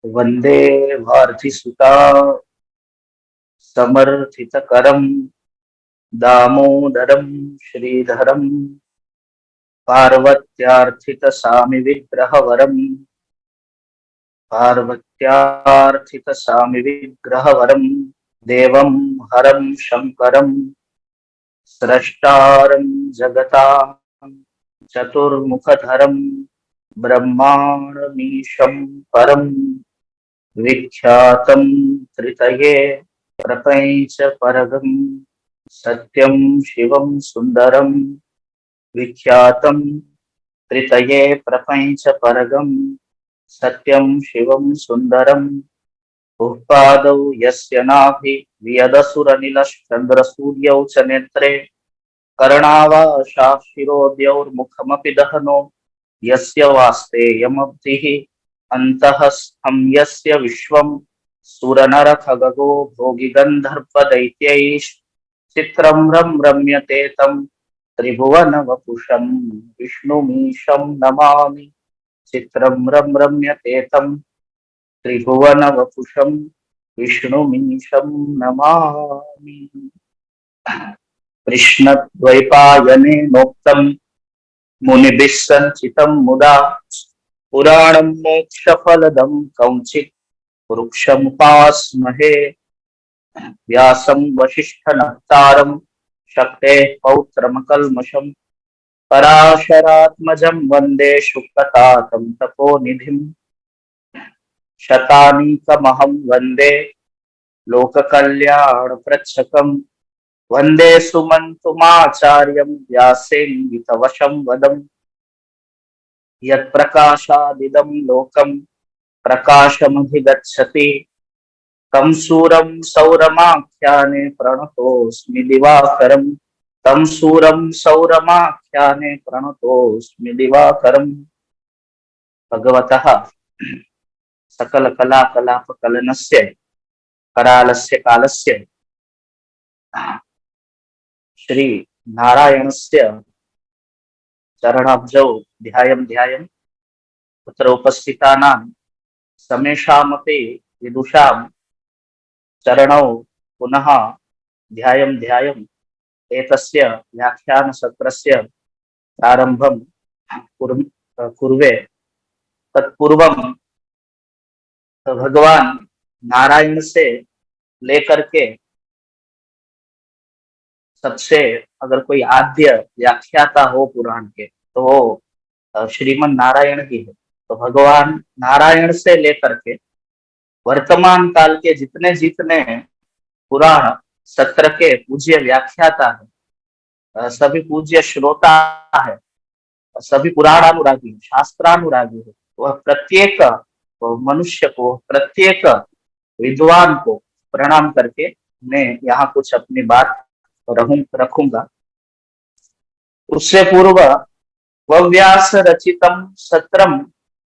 वंदे भारती सुता समर्थितकरं दामोदरं श्रीधरं पार्वत्यार्थितसामिविग्रहवरं पार्वत्यार्थितसामिविग्रहवरं देवं हरं शंकरं स्रष्टारं जगतां चतुर्मुखधरं ब्रह्माणमीशं परं विख्यातं त्रितये प्रपञ्च परगं सत्यं शिवं सुंदरं विख्यातं त्रितये प्रपञ्च परगं सत्यं शिवं सुंदरं उपादौ यस्य नाभि वियदसुरनिलश्चन्द्रसूर्यौ च नेत्रे कर्णावाशाः शिरोद्यौर्मुखमपि दहनो यस्य वास्तेयमब्धिः अन्तः स्थं यस्य विश्वं सुरनरखगगो भोगिगन्धर्वदैत्यैश् चित्रं रम्यते तं त्रिभुवनवपुषं विष्णुमीशं नमामि। चित्रं रम्यते तं त्रिभुवनवपुषं विष्णुमीशं नमामि। कृष्णद्वैपायनेनोक्तं मुनिभिः सञ्चितं मुदा पुराणं मोक्षफलदं कौञ्चित् वृक्षमुपास्महे व्यासं वसिष्ठनप्तारं शक्तेः पौत्रमकल्मषं पराशरात्मजं वन्दे शुक्लतातं तपोनिधिं शतानीकमहं वन्दे लोककल्याणप्रच्छकं वन्दे सुमन्तुमाचार्यं व्यासेऽङ्गितवशं वदम् यत्प्रकाशादिदं लोकं प्रकाशमधिगच्छति तं सूरं सौरमाख्याने प्रणतोऽस्मि दिवाकरम् तं सूरं सौरमाख्याने प्रणतोऽस्मि दिवाकरम्। भगवतः सकलकलाकलापकलनस्य करालस्य कालस्य श्री नारायणस्य चरणाब्जौ ध्यायं ध्यायं तत्र उपस्थितानां समेषामपि विदुषां चरणौ पुनः ध्यायं ध्यायम् एतस्य व्याख्यानसत्रस्य प्रारम्भं कुर्वे। तत्पूर्वं भगवान नारायण से लेकर के सबसे अगर कोई आद्य व्याख्याता हो पुराण के तो वो श्रीमन नारायण ही है। तो भगवान नारायण से लेकर के वर्तमान काल के जितने जितने पुराण सत्र के पूज्य व्याख्याता है, सभी पूज्य श्रोता है, सभी पुराणानुरागी शास्त्रानुरागी है, वह प्रत्येक मनुष्य को प्रत्येक विद्वान को प्रणाम करके मैं यहाँ कुछ अपनी बात रखूंगा। उससे पूर्व वव्यास रचितम सत्रम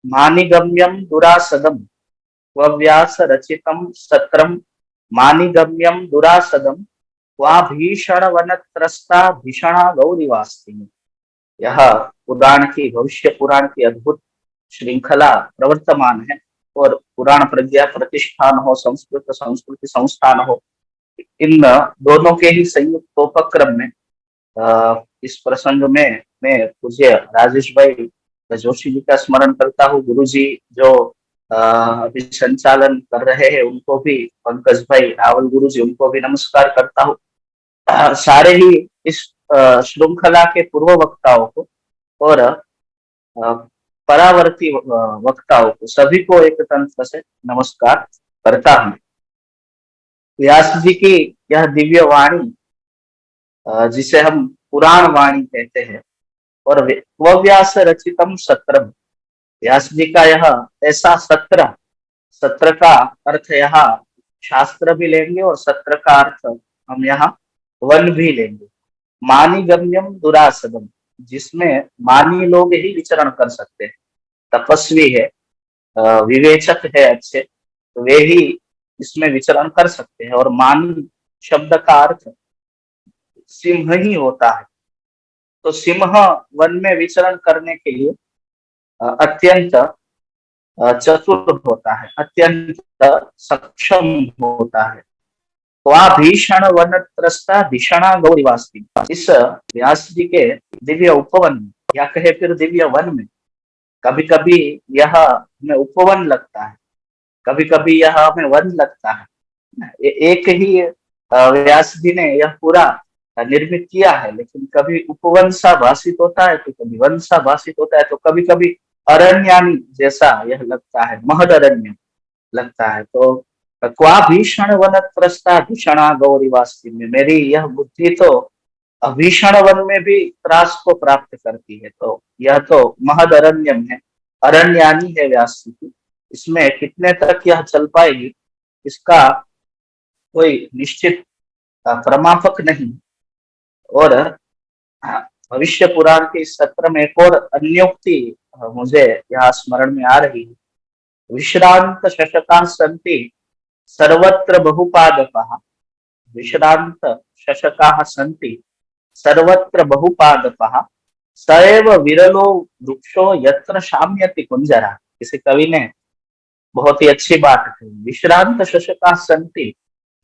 मानिगम्यम दुरासदम वव्यास रचितम सत्रम मानिगम्यम दुरासदम वा भीषण वनत्रस्ता भीषणा गौरीवास्तिनी। यह पुराण की भविष्य पुराण की अद्भुत श्रृंखला प्रवर्तमान है और पुराण प्रज्ञा प्रतिष्ठान हो संस्कृत संस्कृति संस्थान हो, इन दोनों के ही संयुक्त उपक्रम में इस प्रसंग में मैं पूज्य राजेश भाई जोशी जी का स्मरण करता हूँ। गुरु जी जो अभी संचालन कर रहे हैं उनको भी, पंकज भाई रावल गुरु जी उनको भी नमस्कार करता हूँ। सारे ही इस श्रृंखला के पूर्व वक्ताओं को और परावर्ती वक्ताओं को सभी को एक तंत्र से नमस्कार करता हूँ। व्यास जी की यह दिव्य वाणी जिसे हम पुराण वाणी कहते हैं और व्यास रचितम सत्रम, व्यास जी का यह ऐसा सत्र, सत्र का अर्थ यहाँ शास्त्र भी लेंगे और सत्र का अर्थ हम यहाँ वन भी लेंगे। मानी गम्यम दुरासदम, जिसमें मानी लोग ही विचरण कर सकते हैं, तपस्वी है, विवेचक है अच्छे, तो वे ही इसमें विचरण कर सकते हैं। और मानी शब्द का अर्थ सिंह ही होता है, तो सिंह वन में विचरण करने के लिए अत्यंत चतुर होता है, अत्यंत सक्षम होता है। वह भीषण वन त्रस्ता भीषणा गौरीवास्ती। इस व्यास जी के दिव्य उपवन में या कहे फिर दिव्य वन में कभी कभी यह हमें उपवन लगता है, कभी कभी यह हमें वन लगता है। एक ही व्यास जी ने यह पूरा निर्मित किया है, लेकिन कभी उपवन सा भाषित होता है तो कभी वन सा भाषित होता है, तो कभी कभी अरण्यानी जैसा यह लगता है, महद अरण्य लगता है। तो क्वा भीषण वन त्रस्ता भीषणा गौरीवासी में, मेरी यह बुद्धि तो भीषण वन में भी त्रास को प्राप्त करती है। तो यह तो महद अरण्यम है, अरण्यानी है व्यास जी की। इसमें कितने तक यह चल पाएगी इसका कोई निश्चित प्रमापक नहीं। और भविष्य पुराण के इस सत्र में एक और अन्योक्ति मुझे यहाँ स्मरण में आ रही है। विश्रांत शशका संति सर्वत्र बहुपादपः, विश्रांत शशका संति सर्वत्र बहुपादपः, सएव विरलो वृक्षो यत्र शाम्यति कुंजरा। किसी कवि ने बहुत ही अच्छी बात कही, विश्रांत शशका संति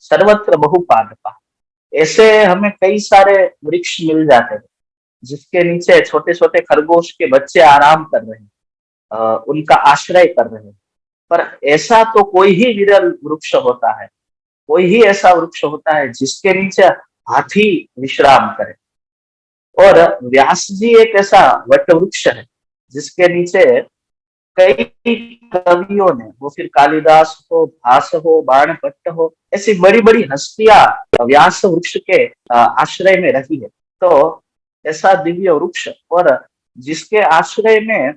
सर्वत्र बहुपादपः। ऐसे हमें कई सारे वृक्ष मिल जाते हैं जिसके नीचे छोटे छोटे खरगोश के बच्चे आराम कर रहे हैं, उनका आश्रय कर रहे हैं। पर ऐसा तो कोई ही विरल वृक्ष होता है, कोई ही ऐसा वृक्ष होता है जिसके नीचे हाथी विश्राम करे। और व्यास जी एक ऐसा वट वृक्ष है जिसके नीचे कई कवियों ने, वो फिर कालिदास हो, भास हो, बाणभट्ट हो, ऐसी बड़ी बड़ी हस्तियां व्यास वृक्ष के आश्रय में रही है। तो ऐसा दिव्य वृक्ष और जिसके आश्रय में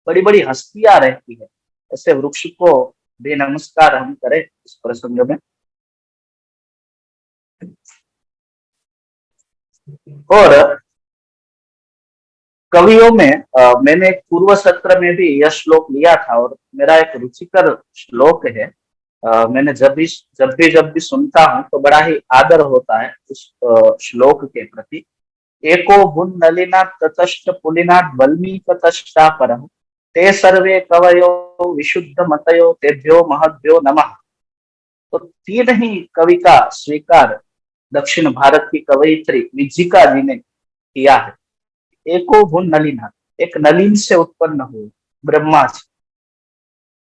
बड़ी बड़ी हस्तियां रहती है, ऐसे वृक्ष को भी नमस्कार हम करें इस प्रसंग में। और कवियों में मैंने एक पूर्व सत्र में भी यह श्लोक लिया था और मेरा एक रुचिकर श्लोक है। मैंने जब भी सुनता हूँ तो बड़ा ही आदर होता है उस श्लोक के प्रति। एको भुन नलिना ततश्च पुलिनाट वल्मीक तष्टा परम, ते सर्वे कवयो विशुद्ध मतयो तेभ्यो महद्भ्यो नमः। तो तीन ही कवि का स्वीकार दक्षिण भारत की कवयित्री विज्जिका जी ने किया है। एको भुन नलिना, एक नलिन से उत्पन्न हुए ब्रह्मा जी,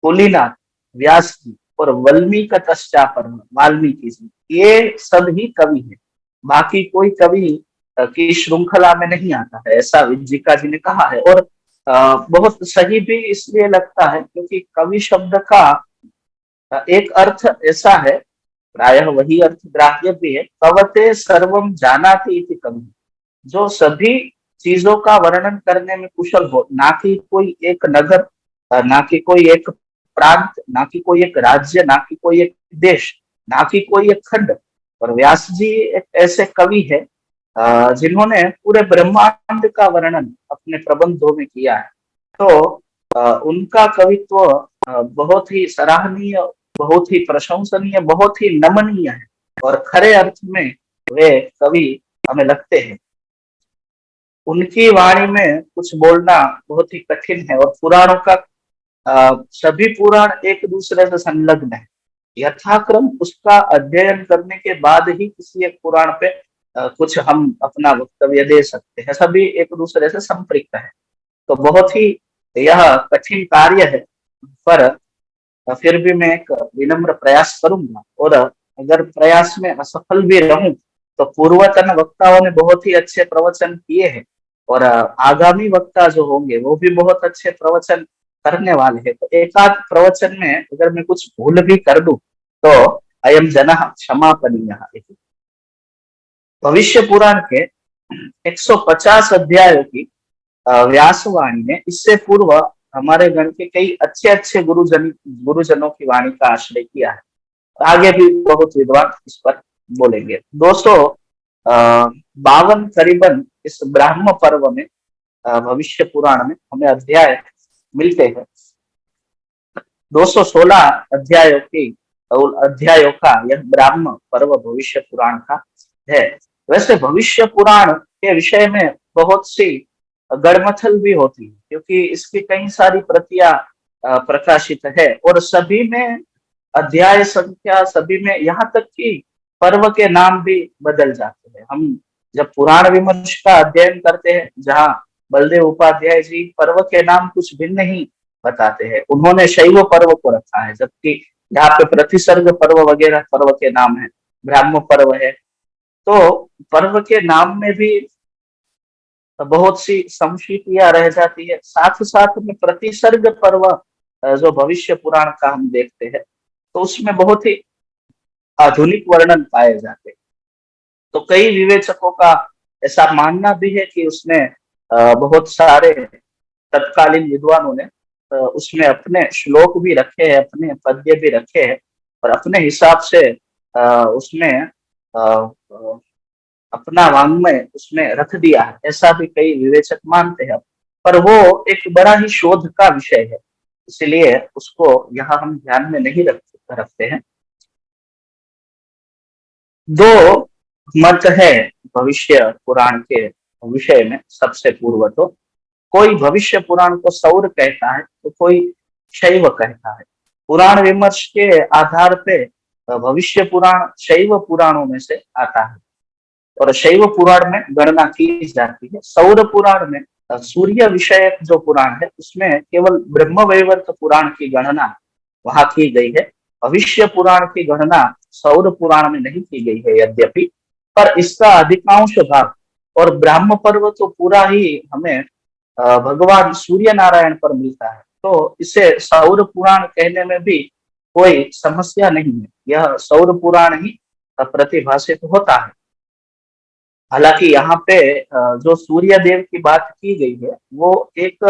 पुलिनाथ व्यास जी और वल्मीक तश्चापर वाल्मीकि जी, ये सब ही कवि है, बाकी कोई कवि की श्रृंखला में नहीं आता है, ऐसा विज्जिका जी ने कहा है। और बहुत सही भी इसलिए लगता है क्योंकि कवि शब्द का एक अर्थ ऐसा है, प्रायः वही अर्थ ग्राह्य भी है, कवते सर्वम जानाति इति कवि, जो सभी चीजों का वर्णन करने में कुशल हो, ना कि कोई एक नगर, ना कि कोई एक प्रांत, ना कि कोई एक राज्य, ना कि कोई एक देश, ना कि कोई एक खंड। और व्यास जी एक ऐसे कवि है जिन्होंने पूरे ब्रह्मांड का वर्णन अपने प्रबंधों में किया है। तो उनका कवित्व बहुत ही सराहनीय, बहुत ही प्रशंसनीय, बहुत ही नमनीय है और खरे अर्थ में वे कवि हमें लगते हैं। उनकी वाणी में कुछ बोलना बहुत ही कठिन है और पुराणों का सभी पुराण एक दूसरे से संलग्न है। यथाक्रम उसका अध्ययन करने के बाद ही किसी एक पुराण पे कुछ हम अपना वक्तव्य दे सकते हैं, सभी एक दूसरे से संपृक्त है। तो बहुत ही यह कठिन कार्य है, पर फिर भी मैं एक विनम्र प्रयास करूंगा। और अगर प्रयास में असफल भी रहूं तो पूर्वतन वक्ताओं ने बहुत ही अच्छे प्रवचन किए हैं और आगामी वक्ता जो होंगे वो भी बहुत अच्छे प्रवचन करने वाले हैं। तो एकाध प्रवचन में अगर मैं कुछ भूल भी कर दूं तो अयम जनः क्षमापनीयः। भविष्य पुराण के 150 अध्यायों की व्यासवाणी ने इससे पूर्व हमारे गण के कई अच्छे अच्छे गुरुजनों की वाणी का आश्रय किया है। आगे भी बहुत विद्वान इस पर बोलेंगे। 252 करीबन इस ब्राह्म पर्व में भविष्य पुराण में हमें अध्याय मिलते हैं। 216 अध्यायों का यह ब्राह्म पर्व भविष्य पुराण का है। वैसे भविष्य पुराण के विषय में बहुत सी गड़मथल भी होती है क्योंकि इसकी कई सारी प्रतियां प्रकाशित है, और सभी में अध्याय संख्या, सभी में यहाँ तक कि पर्व के नाम भी बदल जाते हैं। हम जब पुराण विमर्श का अध्ययन करते हैं, जहाँ बलदेव उपाध्याय जी पर्व के नाम कुछ भिन्न ही बताते हैं, उन्होंने शैव पर्व को रखा है, जबकि यहाँ पे प्रतिसर्ग पर्व वगैरह पर्व के नाम है, ब्राह्म पर्व है। तो पर्व के नाम में भी बहुत सी संशिष्टियां रह जाती है। साथ साथ में प्रतिसर्ग पर्व जो भविष्य पुराण का हम देखते हैं, तो उसमें बहुत ही आधुनिक वर्णन पाए जाते हैं। तो कई विवेचकों का ऐसा मानना भी है कि उसने बहुत सारे तत्कालीन विद्वानों ने उसमें अपने श्लोक भी रखे हैं, अपने पद्य भी रखे हैं, और अपने हिसाब से उसमें अपना वाङ्मय उसमें रख दिया है, ऐसा भी कई विवेचक मानते हैं। पर वो एक बड़ा ही शोध का विषय है, इसलिए उसको यहाँ हम ध्यान में नहीं रखते हैं। दो मत है भविष्य पुराण के विषय में। सबसे पूर्व तो कोई भविष्य पुराण को सौर कहता है, तो कोई शैव कहता है। पुराण विमर्श के आधार पे भविष्य पुराण शैव पुराणों में से आता है, और शैव पुराण में गणना की जाती है। सौर पुराण में सूर्य विषयक जो पुराण है, उसमें केवल ब्रह्म वैवर्त पुराण की गणना वहां की गई है। भविष्य पुराण की गणना सौर पुराण में नहीं की गई है यद्यपि, पर इसका अधिकांश भाग और ब्राह्म पर्व तो पूरा ही हमें भगवान सूर्य नारायण पर मिलता है, तो इसे सौर पुराण कहने में भी कोई समस्या नहीं है। यह सौर पुराण ही प्रतिभाषित होता है। हालांकि यहाँ पे जो सूर्य देव की बात की गई है, वो एक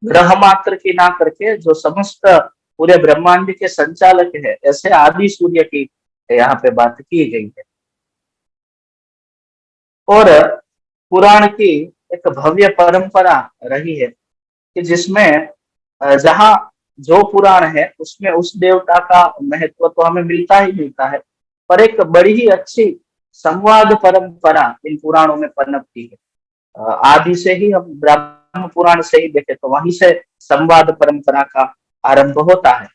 ग्रह मात्र की ना करके जो समस्त पूरे ब्रह्मांड के संचालक है, ऐसे आदि सूर्य की यहाँ पे बात की गई है। और पुराण की एक भव्य परंपरा रही है कि जिसमें जहाँ जो पुराण है उसमें उस देवता का महत्व तो हमें मिलता ही मिलता है, पर एक बड़ी ही अच्छी संवाद परंपरा इन पुराणों में पनपती है। आदि से ही हम ब्रह्म पुराण से ही देखें तो वहीं से संवाद परंपरा का आरंभ होता है।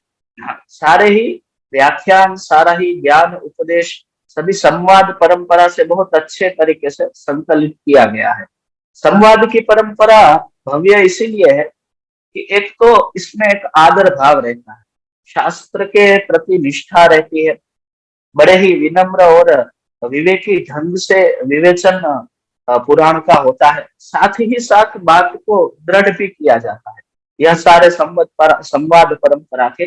सारे ही व्याख्यान, सारा ही ज्ञान उपदेश सभी संवाद परंपरा से बहुत अच्छे तरीके से संकलित किया गया है। संवाद की परंपरा भव्य इसीलिए है कि एक तो इसमें एक आदर भाव रहता है, शास्त्र के प्रति निष्ठा रहती है, बड़े ही विनम्र और विवेकी ढंग से विवेचन पुराण का होता है। साथ ही साथ बात को दृढ़ भी किया जाता है। यह सारे संवाद परंपरा के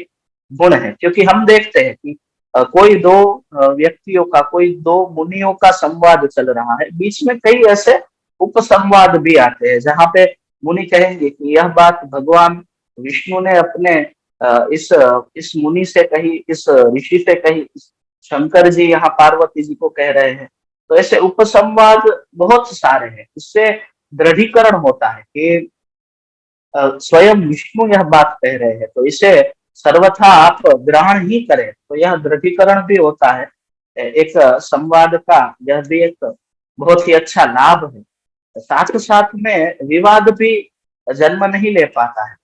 गुण है, क्योंकि हम देखते हैं कि कोई दो व्यक्तियों का, कोई दो मुनियों का संवाद चल रहा है, बीच में कई ऐसे उपसंवाद भी आते हैं जहाँ पे मुनि कहेंगे कि यह बात भगवान विष्णु ने अपने इस मुनि से कही, इस ऋषि से कही, शंकर जी यहाँ पार्वती जी को कह रहे हैं। तो ऐसे उपसंवाद बहुत सारे हैं। इससे दृढ़ीकरण होता है कि स्वयं विष्णु यह बात कह रहे हैं, तो इसे सर्वथा आप ग्रहण ही करें, तो यह दृढ़ीकरण भी होता है। एक संवाद का यह भी एक बहुत ही अच्छा लाभ है। साथ साथ में विवाद भी जन्म नहीं ले पाता है।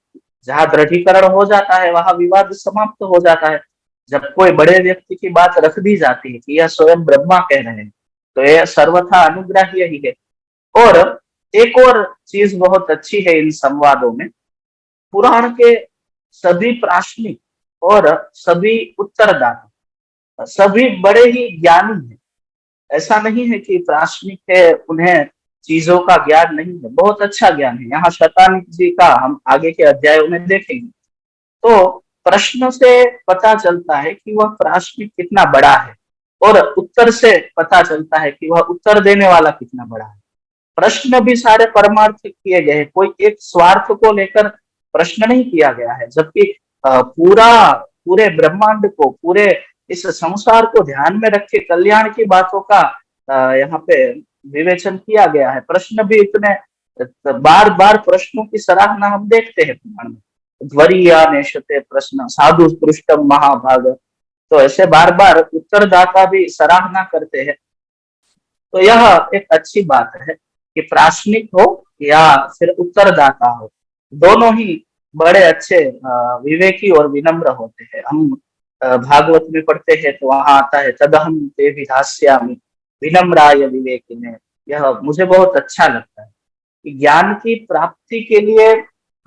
जहाँ दृढ़ीकरण हो जाता है वहां विवाद समाप्त हो जाता है। जब कोई बड़े व्यक्ति की बात रख दी जाती है कि यह स्वयं ब्रह्मा कह रहे हैं, तो यह सर्वथा अनुग्राह्य ही है। और एक और चीज बहुत अच्छी है इन संवादों में, पुराण के सभी प्राश्निक और सभी उत्तरदाता सभी बड़े ही ज्ञानी हैं। ऐसा नहीं है कि प्राश्निक है उन्हें चीजों का ज्ञान नहीं है, बहुत अच्छा ज्ञान है। यहाँ शतानिक जी का हम आगे के अध्यायों में देखेंगे, तो प्रश्न से पता चलता है कि वह प्राश्निक कितना बड़ा है, और उत्तर से पता चलता है कि वह उत्तर देने वाला कितना बड़ा है। प्रश्न भी सारे परमार्थिक किए गए हैं, कोई एक स्वार्थ को लेकर प्रश्न नहीं किया गया है, जबकि पूरे ब्रह्मांड को, पूरे इस संसार को ध्यान में रख के कल्याण की बातों का यहाँ पे विवेचन किया गया है। प्रश्न भी इतने बार बार प्रश्नों की सराहना हम देखते हैं पुराण में। ध्वरिया नेशते प्रश्न साधु पृष्ठम महाभाग, तो ऐसे बार बार उत्तरदाता भी सराहना करते हैं। तो यह एक अच्छी बात है कि प्राश्निक हो या फिर उत्तरदाता हो, दोनों ही बड़े अच्छे विवेकी और विनम्र होते हैं। हम भागवत में पढ़ते हैं तो वहां आता है तदहम ते विधास्यामि विनम्राय विवेकिने। यह मुझे बहुत अच्छा लगता है कि ज्ञान की प्राप्ति के लिए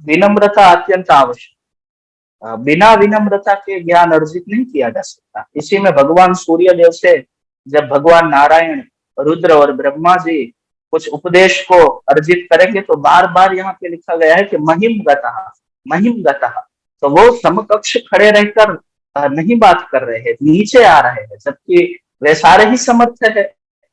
विनम्रता अत्यंत आवश्यक। बिना विनम्रता के ज्ञान अर्जित नहीं किया जा सकता। इसी में भगवान सूर्य देव से जब भगवान नारायण, रुद्र और ब्रह्मा जी कुछ उपदेश को अर्जित करेंगे तो बार बार यहाँ पे लिखा गया है कि महिम गतः, महिम गतः। तो वो समकक्ष खड़े रहकर नहीं बात कर रहे हैं, नीचे आ रहे हैं, जबकि वे सारे ही समर्थ है,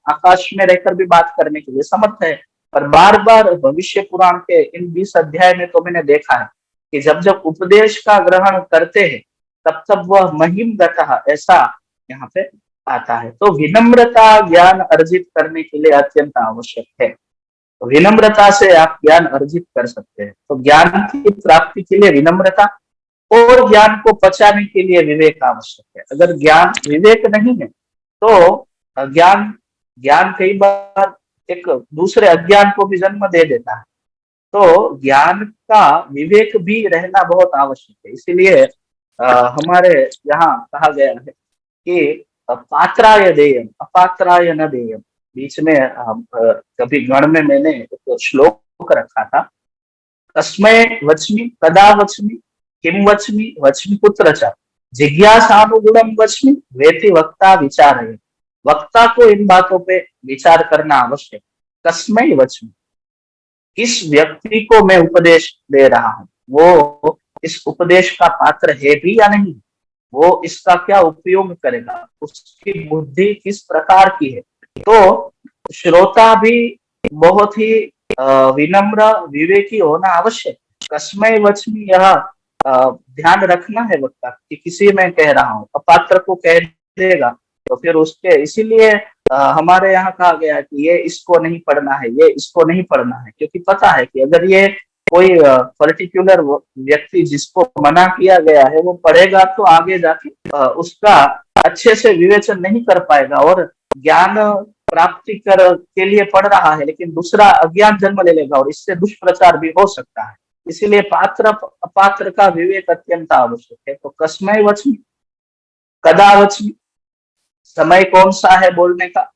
आकाश में रहकर भी बात करने के लिए समर्थ है। पर बार बार भविष्य पुराण के इन 20 अध्याय में तो मैंने देखा है कि जब जब उपदेश का ग्रहण करते हैं तब तब वह महिम गतः ऐसा यहाँ पे आता है। तो विनम्रता ज्ञान अर्जित करने के लिए अत्यंत आवश्यक है। तो विनम्रता से आप ज्ञान अर्जित कर सकते हैं। तो ज्ञान की प्राप्ति के लिए विनम्रता और ज्ञान को पचाने के लिए विवेक आवश्यक है। अगर ज्ञान विवेक नहीं है तो ज्ञान ज्ञान कई बार एक दूसरे अज्ञान को भी जन्म दे देता है। तो ज्ञान का विवेक भी रहना बहुत आवश्यक है। इसीलिए हमारे यहाँ कहा गया है कि पात्राय देयम अपात्राय न देयम। बीच में कभी गण में मैंने एक श्लोक रखा था, तस्मै वच्मि कदा वच्मि किम वच्मि वच्मि कुत्र च जिज्ञासानुगुणम वच्मि वेति वक्ता विचारय। वक्ता को इन बातों पे विचार करना आवश्यक। तस्मै वच्मि, किस व्यक्ति को मैं उपदेश दे रहा हूं, वो इस उपदेश का पात्र है भी या नहीं, वो इसका क्या उपयोग करेगा, उसकी बुद्धि किस प्रकार की है। तो श्रोता भी बहुत ही विनम्र विवेकी होना आवश्यक। कस्मै वच्मि, यह ध्यान रखना है वक्ता कि किसी मैं कह रहा हूँ, अपात्र को कह देगा तो फिर उसके, इसीलिए हमारे यहाँ कहा गया कि ये इसको नहीं पढ़ना है, ये इसको नहीं पढ़ना है, क्योंकि पता है कि अगर ये कोई पर्टिकुलर व्यक्ति जिसको मना किया गया है वो पढ़ेगा तो आगे जाके उसका अच्छे से विवेचन नहीं कर पाएगा और ज्ञान प्राप्ति कर के लिए पढ़ रहा है लेकिन दूसरा अज्ञान जन्म ले लेगा और इससे दुष्प्रचार भी हो सकता है। इसीलिए पात्र अपात्र का विवेक अत्यंत आवश्यक है। तो कस्मै वच्मि कदा वच्मि, समय कौन सा है बोलने का,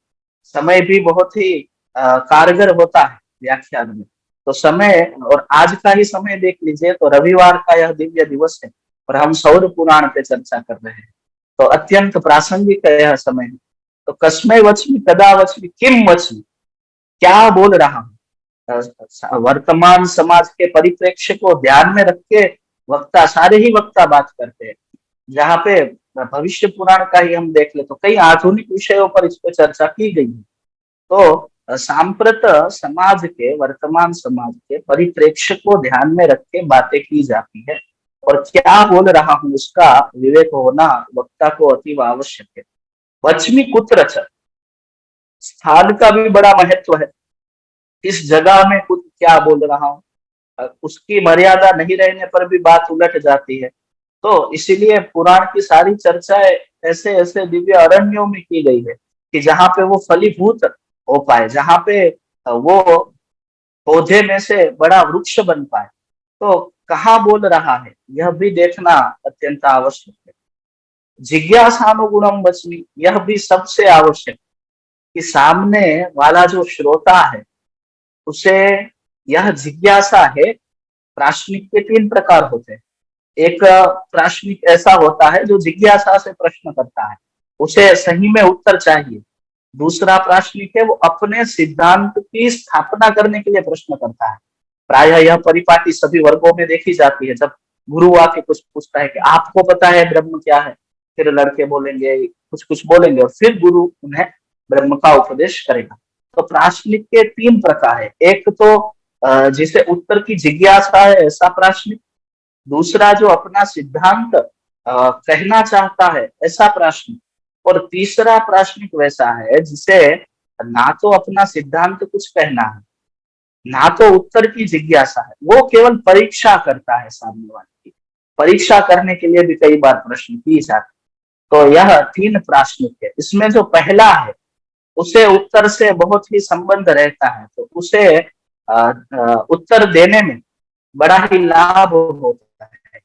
समय भी बहुत ही कारगर होता है व्याख्यान में। तो समय, और आज का ही समय देख लीजिए तो रविवार का यह दिव्य दिवस है और हम सौर पुराण पे चर्चा कर रहे हैं, तो अत्यंत प्रासंगिक यह समय है। तो कस्मै वच्मि कदा वच्मि किम वच्मि, क्या बोल रहा हूँ। वर्तमान समाज के परिप्रेक्ष्य को ध्यान में रख के वक्ता, सारे ही वक्ता बात करते हैं। जहाँ पे भविष्य पुराण का ही हम देख ले तो कई आधुनिक विषयों पर इस पर चर्चा की गई है। तो सांप्रत समाज के, वर्तमान समाज के परिप्रेक्ष्य को ध्यान में रख के बातें की जाती है और क्या बोल रहा हूँ उसका विवेक होना वक्ता को अतीव आवश्यक है। वच्मि कुत्र च, स्थान का भी बड़ा महत्व है। किस जगह में कुछ क्या बोल रहा हूँ, उसकी मर्यादा नहीं रहने पर भी बात उलट जाती है। तो इसीलिए पुराण की सारी चर्चाएं ऐसे ऐसे दिव्य अरण्यों में की गई है कि जहाँ पे वो फलीभूत हो पाए, जहाँ पे वो पौधे में से बड़ा वृक्ष बन पाए। तो कहाँ बोल रहा है यह भी देखना अत्यंत आवश्यक है। जिज्ञासानुगुणम वच्मि, यह भी सबसे आवश्यक कि सामने वाला जो श्रोता है उसे यह जिज्ञासा है। प्राश्निक के 3 प्रकार होते हैं। एक प्राश्निक ऐसा होता है जो जिज्ञासा से प्रश्न करता है, उसे सही में उत्तर चाहिए। दूसरा प्राश्निक है वो अपने सिद्धांत की स्थापना करने के लिए प्रश्न करता है। प्रायः यह परिपाटी सभी वर्गों में देखी जाती है। जब गुरु आके कुछ पूछता है कि आपको पता है ब्रह्म क्या है, फिर लड़के बोलेंगे, कुछ कुछ बोलेंगे और फिर गुरु उन्हें ब्रह्म का उपदेश करेगा। तो प्राश्निक के 3 प्रकार है। एक तो जिसे उत्तर की जिज्ञासा है ऐसा प्राश्निक, दूसरा जो अपना सिद्धांत कहना चाहता है ऐसा प्राश्निक, और तीसरा प्राश्निक वैसा है जिसे ना तो अपना सिद्धांत कुछ कहना है ना तो उत्तर की जिज्ञासा है, वो केवल परीक्षा करता है सामने वाले की। परीक्षा करने के लिए भी कई बार प्रश्न किए जाते। तो यह 3 प्राश्निक है। इसमें जो पहला है उसे उत्तर से बहुत ही संबंध रहता है, तो उसे उत्तर देने में बड़ा ही लाभ होता है।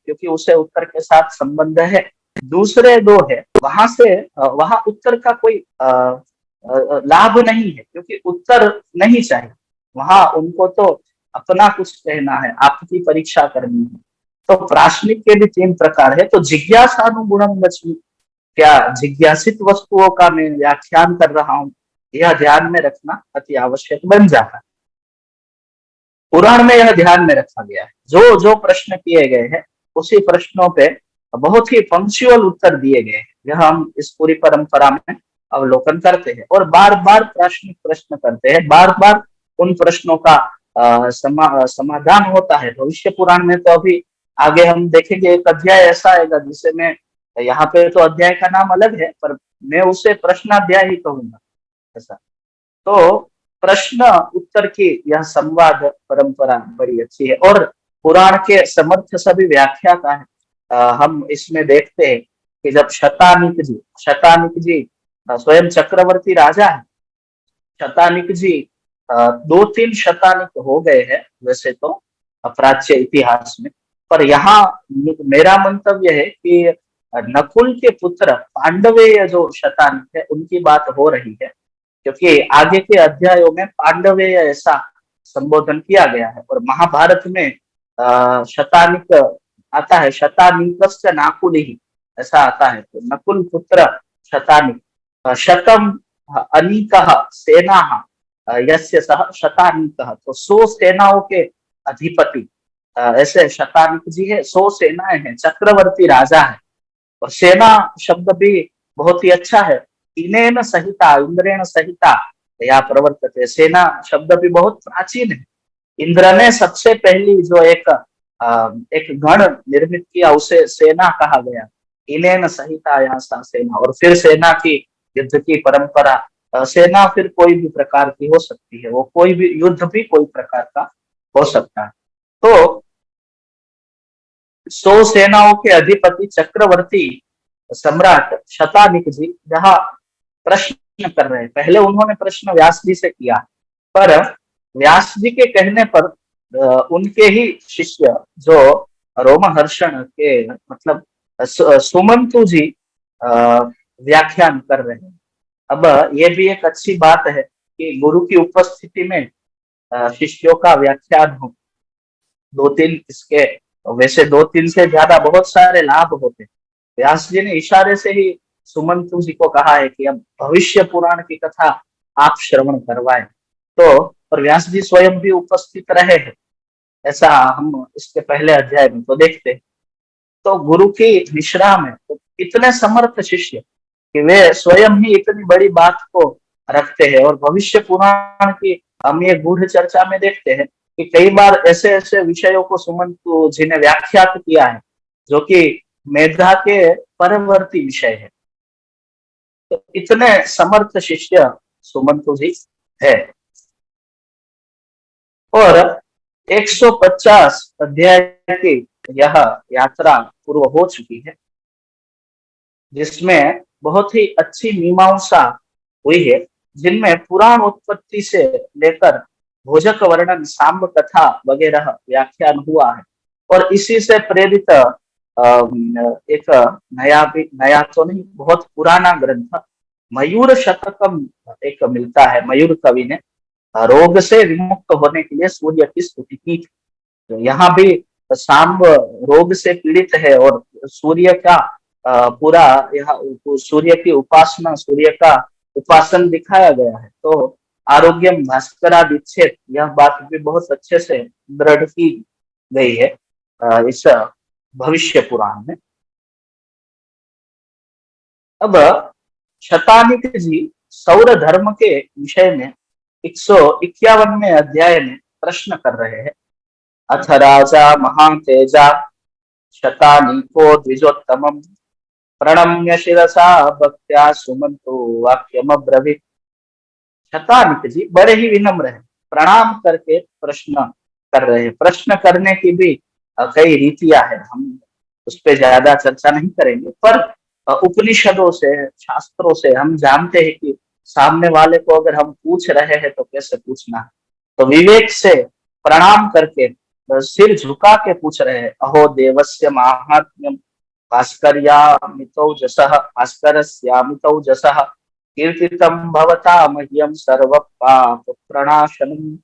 क्योंकि उसे उत्तर के साथ संबंध है। दूसरे दो है वहां उत्तर का कोई लाभ नहीं है, क्योंकि उत्तर नहीं चाहिए। वहां उनको तो अपना कुछ कहना है, आपकी परीक्षा करनी है। तो प्राश्निक के भी तीन प्रकार है। तो जिज्ञासानुगुणम वच्मि, क्या जिज्ञासित वस्तुओं का मैं व्याख्यान कर रहा हूँ, यह ध्यान में रखना अति आवश्यक बन जाता है। पुराण में यह ध्यान में रखा गया है, जो जो प्रश्न किए गए हैं उसी प्रश्नों पे बहुत ही पंक्चुअल उत्तर दिए गए हैं। यह हम इस पूरी परंपरा में अवलोकन करते हैं और बार बार प्राश्निक प्रश्न करते हैं, बार बार उन प्रश्नों का समाधान होता है। भविष्य पुराण में तो अभी आगे हम देखेंगे एक अध्याय ऐसा आएगा जिसे मैं, यहाँ पे तो अध्याय का नाम अलग है पर मैं उसे प्रश्नाध्याय ही कहूंगा ऐसा। तो प्रश्न उत्तर की यह संवाद परंपरा बड़ी अच्छी है और पुराण के समर्थ सभी व्याख्याता है। हम इसमें देखते हैं कि जब शतानिक जी स्वयं चक्रवर्ती राजा है। शतानिक जी दो तीन शतानिक हो गए हैं वैसे तो प्राच्य इतिहास में, पर यहाँ मेरा मंतव्य है कि नकुल के पुत्र पांडवेय जो शतानिक है उनकी बात हो रही है, क्योंकि आगे के अध्यायों में पांडवेय ऐसा संबोधन किया गया है। और महाभारत में शतानिक आता है, शतानिकस्य नाकुल ही ऐसा आता है। तो नकुल पुत्र शतानिक, शतम अनीकः सेना यस्य सह शतानिकः, तो 100 सेनाओं के अधिपति ऐसे शतानिक जी है। 100 सेनाएं हैं, चक्रवर्ती राजा है। और सेना शब्द भी बहुत ही अच्छा है, इनेन सहिता इंद्रेण सहिता या प्रवर्तते। सेना शब्द भी बहुत प्राचीन है। इंद्र ने सबसे पहली जो एक गण निर्मित किया उसे सेना कहा गया। इनेन सहिता या सेना, और फिर सेना की युद्ध की परंपरा। सेना फिर कोई भी प्रकार की हो सकती है, वो कोई भी युद्ध भी कोई प्रकार का हो सकता है। तो 100 सेनाओं के अधिपति चक्रवर्ती सम्राट शतानिक जी जहाँ प्रश्न कर रहे हैं। पहले उन्होंने प्रश्न व्यास जी से किया, पर व्यास जी के कहने पर उनके ही शिष्य जो रोमहर्षण के मतलब सुमंतु जी व्याख्यान कर रहे हैं। अब ये भी एक अच्छी बात है कि गुरु की उपस्थिति में शिष्यों का व्याख्यान हो। दो तीन इसके वैसे 2-3 से ज्यादा बहुत सारे लाभ होते हैं। व्यास जी ने इशारे से ही सुमंतु जी को कहा है कि अब भविष्य पुराण की कथा आप श्रवण करवाएं। तो और व्यास जी स्वयं भी उपस्थित रहे हैं, ऐसा हम इसके पहले अध्याय में तो देखते हैं। तो गुरु की निश्रा में तो इतने समर्थ शिष्य कि वे स्वयं ही इतनी बड़ी बात को रखते हैं। और भविष्य पुराण की हम ये गूढ़ चर्चा में देखते हैं कि कई बार ऐसे ऐसे विषयों को सुमंतु जी ने व्याख्यात किया है जो कि मेधा के परवर्ती विषय है। तो इतने समर्थ शिष्य सुमंतु जी है। और 150 अध्याय की यह यात्रा पूर्व हो चुकी है, जिसमें बहुत ही अच्छी मीमांसा हुई है, जिनमें पुराण उत्पत्ति से लेकर भोजक वर्णन, सांब कथा वगैरह व्याख्यान हुआ है। और इसी से प्रेरित एक नया तो नहीं, बहुत पुराना ग्रंथ मयूर शतकम एक मिलता है। मयूर कवि ने रोग से विमुक्त होने के लिए सूर्य की स्तुति की। तो यहाँ भी सांब रोग से पीड़ित है और सूर्य का पूरा यहाँ सूर्य की उपासना, सूर्य का उपासन दिखाया गया है। तो आरोग्यम भास्करादिच्छेद, यह बात भी बहुत अच्छे से दृढ़ की गई है इस भविष्य पुराण में। अब शतानिक जी सौर धर्म के विषय में 151वें अध्याय में प्रश्न कर रहे हैं। अथ राजा महातेजा शतानीको द्विजोत्तमम् प्रणम्य शिरसा भक्त्या सुमंतो वाक्यमब्रवीत्। शतानिक जी बड़े ही विनम्र हैं, प्रणाम करके प्रश्न कर रहे हैं। प्रश्न करने की भी कई रीतियां हैं, हम उस पर ज्यादा चर्चा नहीं करेंगे, पर उपनिषदों से, शास्त्रों से हम जानते हैं कि सामने वाले को अगर हम पूछ रहे हैं तो कैसे पूछना है। तो विवेक से प्रणाम करके सिर झुका के पूछ रहे हैं, अहो देवस्य माहात्म्यम भास्कर्यामितौ जसः भास्करस्यामितौ जसः कीर्तितम भवता मह्यम सर्व पाप प्रणाशनम।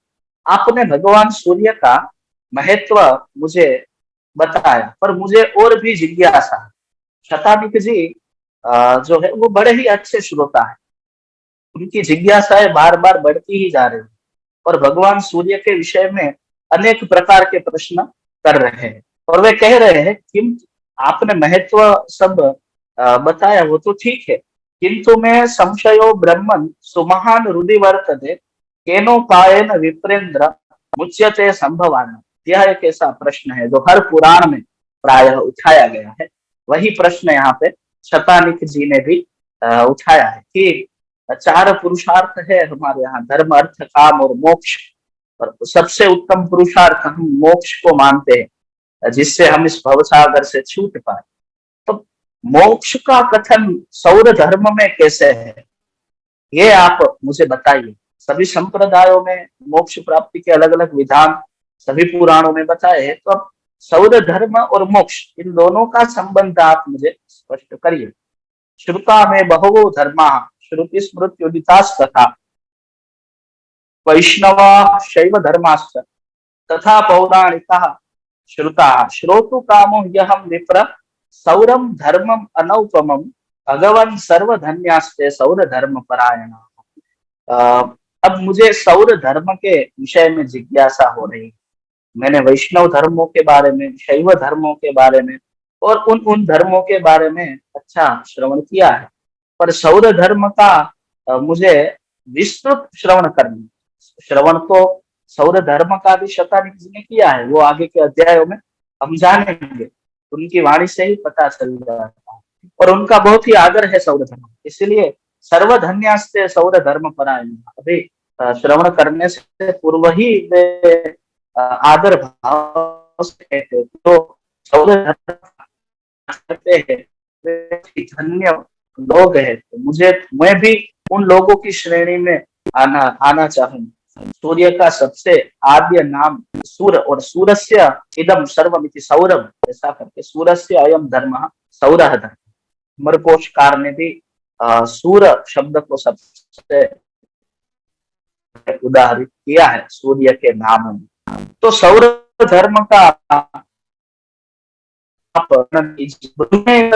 आपने भगवान सूर्य का महत्व मुझे बताया, पर मुझे और भी जिज्ञासा है। शतानिक जी जो है वो बड़े ही अच्छे श्रोता है, उनकी जिज्ञासाएं बार बार बढ़ती ही जा रही है और भगवान सूर्य के विषय में अनेक प्रकार के प्रश्न कर रहे हैं। और वे कह रहे हैं कि आपने महत्व सब बताया वो तो ठीक है, किंतु मैं संशयो ब्रह्मन सुमहान रुदि वर्तते केनोपायन विप्रेंद्र मुच्यते संभवान। यह एक ऐसा प्रश्न है जो हर पुराण में प्रायः उठाया गया है। वही प्रश्न यहाँ पे शतानिक जी ने भी उठाया है कि चार पुरुषार्थ है हमारे यहाँ, धर्म अर्थ काम और मोक्ष, और सबसे उत्तम पुरुषार्थ हम मोक्ष को मानते हैं, जिससे हम इस भवसागर से छूट पाए। तो मोक्ष का कथन सौर धर्म में कैसे है, ये आप मुझे बताइए। सभी संप्रदायों में मोक्ष प्राप्ति के अलग अलग विधान सभी पुराणों में बताए हैं, तो अब सौर धर्म और मोक्ष इन दोनों का संबंध आप मुझे स्पष्ट करिए। श्रुता में बहवो धर्मा श्रुति स्मृत्युदितास तथा वैष्णवा शैव धर्माश्च तथा पौराणिका श्रुता श्रोतु कामो यहम विप्र सौरम धर्मम अनौपमम भगवन सर्वधन्यास्ते सौर धर्म परायण। अब मुझे सौर धर्म के विषय में जिज्ञासा हो रही है। मैंने वैष्णव धर्मों के बारे में, शैव धर्मों के बारे में और उन धर्मों के बारे में अच्छा श्रवण किया है, पर सौर धर्म का मुझे विस्तृत श्रवण करनी। श्रवण तो सौर धर्म का भी शतानिक जी ने किया है, वो आगे के अध्यायों में हम जानेंगे, उनकी वाणी से ही पता चल जाता है। और उनका बहुत ही आदर है सौर धर्म, इसलिए सर्वधन्यास्ते सौर धर्म परायण। अभी श्रवण करने से पूर्व ही वे आदर भाव से कहते हैं, तो सौर धर्म करते हैं वे धन्य लोग हैं। तो मैं भी उन लोगों की श्रेणी में आना चाहूंगा। सूर्य का सबसे आद्य नाम सूर्य, और सूरस्य इदम सर्वमिति सौरभ, ऐसा करके सूरस्य अयम धर्म सौरः धर्म। अमरकोशकार ने भी सूर्य शब्द को सबसे उदाहरित किया है सूर्य के नाम में। तो सौर धर्म का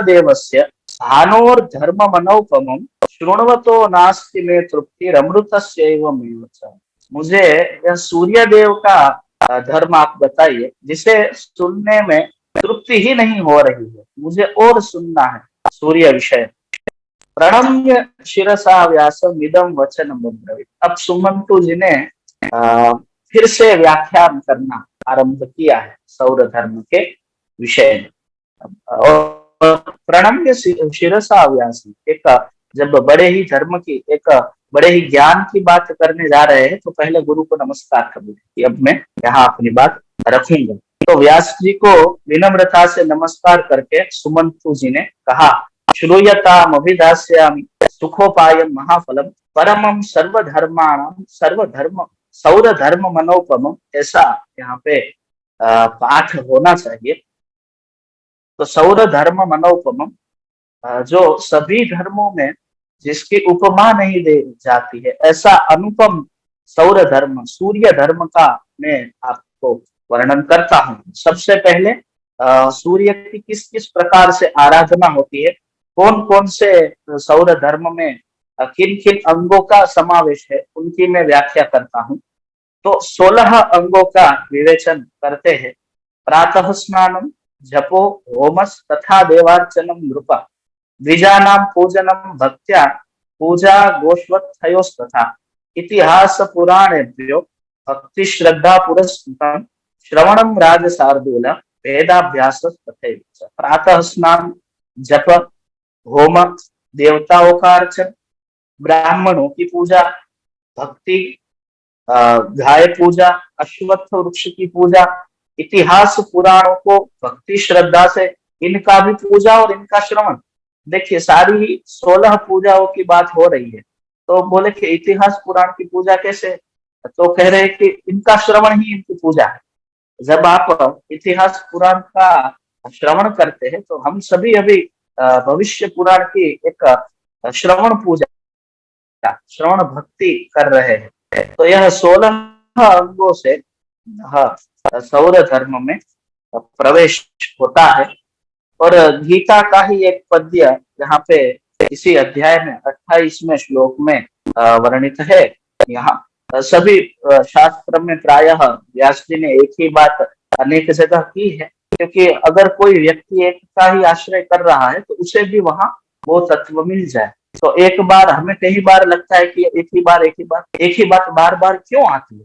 देवस्य भानोर्धर्म मनोपमम शृण्वतो नास्ति मे तृप्तिरमृतस्यैवमेव च। मुझे यह सूर्य देव का धर्म आप बताइए, जिसे सुनने में तृप्ति ही नहीं हो रही है, मुझे और सुनना है सूर्य विषय। प्रणम्य शिरसा व्यासम इदम वचन ब्रवीत। अब सुमंतु जी ने फिर से व्याख्यान करना आरंभ किया है सौर धर्म के विषय में। और प्रणम्य शिरसा व्यासी, एक जब बड़े ही धर्म की, एक बड़े ही ज्ञान की बात करने जा रहे हैं, तो पहले गुरु को नमस्कार कर कि अब मैं यहाँ अपनी बात रखूंगा। तो व्यास जी को विनम्रता से नमस्कार करके सुमंतु जी ने कहा, श्रूयताम अभिधास्यामि सुखोपायम महाफलम परमम सर्वधर्माणाम सर्वधर्म सौर धर्म मनोपम। ऐसा यहाँ पे पाठ होना चाहिए। तो सौर धर्म मनोपम, जो सभी धर्मों में जिसकी उपमा नहीं दी जाती है, ऐसा अनुपम सौर धर्म सूर्य धर्म का मैं आपको वर्णन करता हूँ। सबसे पहले सूर्य की किस किस प्रकार से आराधना होती है, कौन कौन से सौर धर्म में किन किन अंगों का समावेश है, उनकी मैं व्याख्या करता हूँ। तो 16 अंगों का विवेचन करते हैं। प्रातः स्नानम जपो होमस तथा देवार्चनम नृपा द्विजानाम पूजनम भक्त्या पूजा गोष्वत्थयोस्तथा इतिहास पुराणेभ्यो भक्ति श्रद्धा पुरस्कृतम श्रवणम राजशार्दूल वेदाभ्यास तथैव। प्रातः स्नान, जप, होम, देवताओं का अर्चन, ब्राह्मणों की पूजा, भक्ति, गाय पूजा, अश्वत्थ वृक्ष की पूजा, इतिहास पुराणों को भक्ति श्रद्धा से इनका भी पूजा और इनका श्रवण। देखिए सारी 16 पूजाओं की बात हो रही है, तो बोले कि इतिहास पुराण की पूजा कैसे, तो कह रहे हैं कि इनका श्रवण ही इनकी पूजा है। जब आप इतिहास पुराण का श्रवण करते हैं तो हम सभी अभी भविष्य पुराण की एक श्रवण पूजा, श्रवण भक्ति कर रहे हैं। तो यह 16 अंगों से सौर धर्म में प्रवेश होता है। और गीता का ही एक पद्य यहाँ पे इसी अध्याय में 28वें श्लोक में वर्णित है। यहाँ सभी शास्त्र में प्रायः व्यास जी ने एक ही बात अनेक जगह की है, क्योंकि अगर कोई व्यक्ति एक का ही आश्रय कर रहा है तो उसे भी वहां वो तत्व मिल जाए। तो एक बार हमें कई बार लगता है कि एक ही बात बार बार क्यों आती है।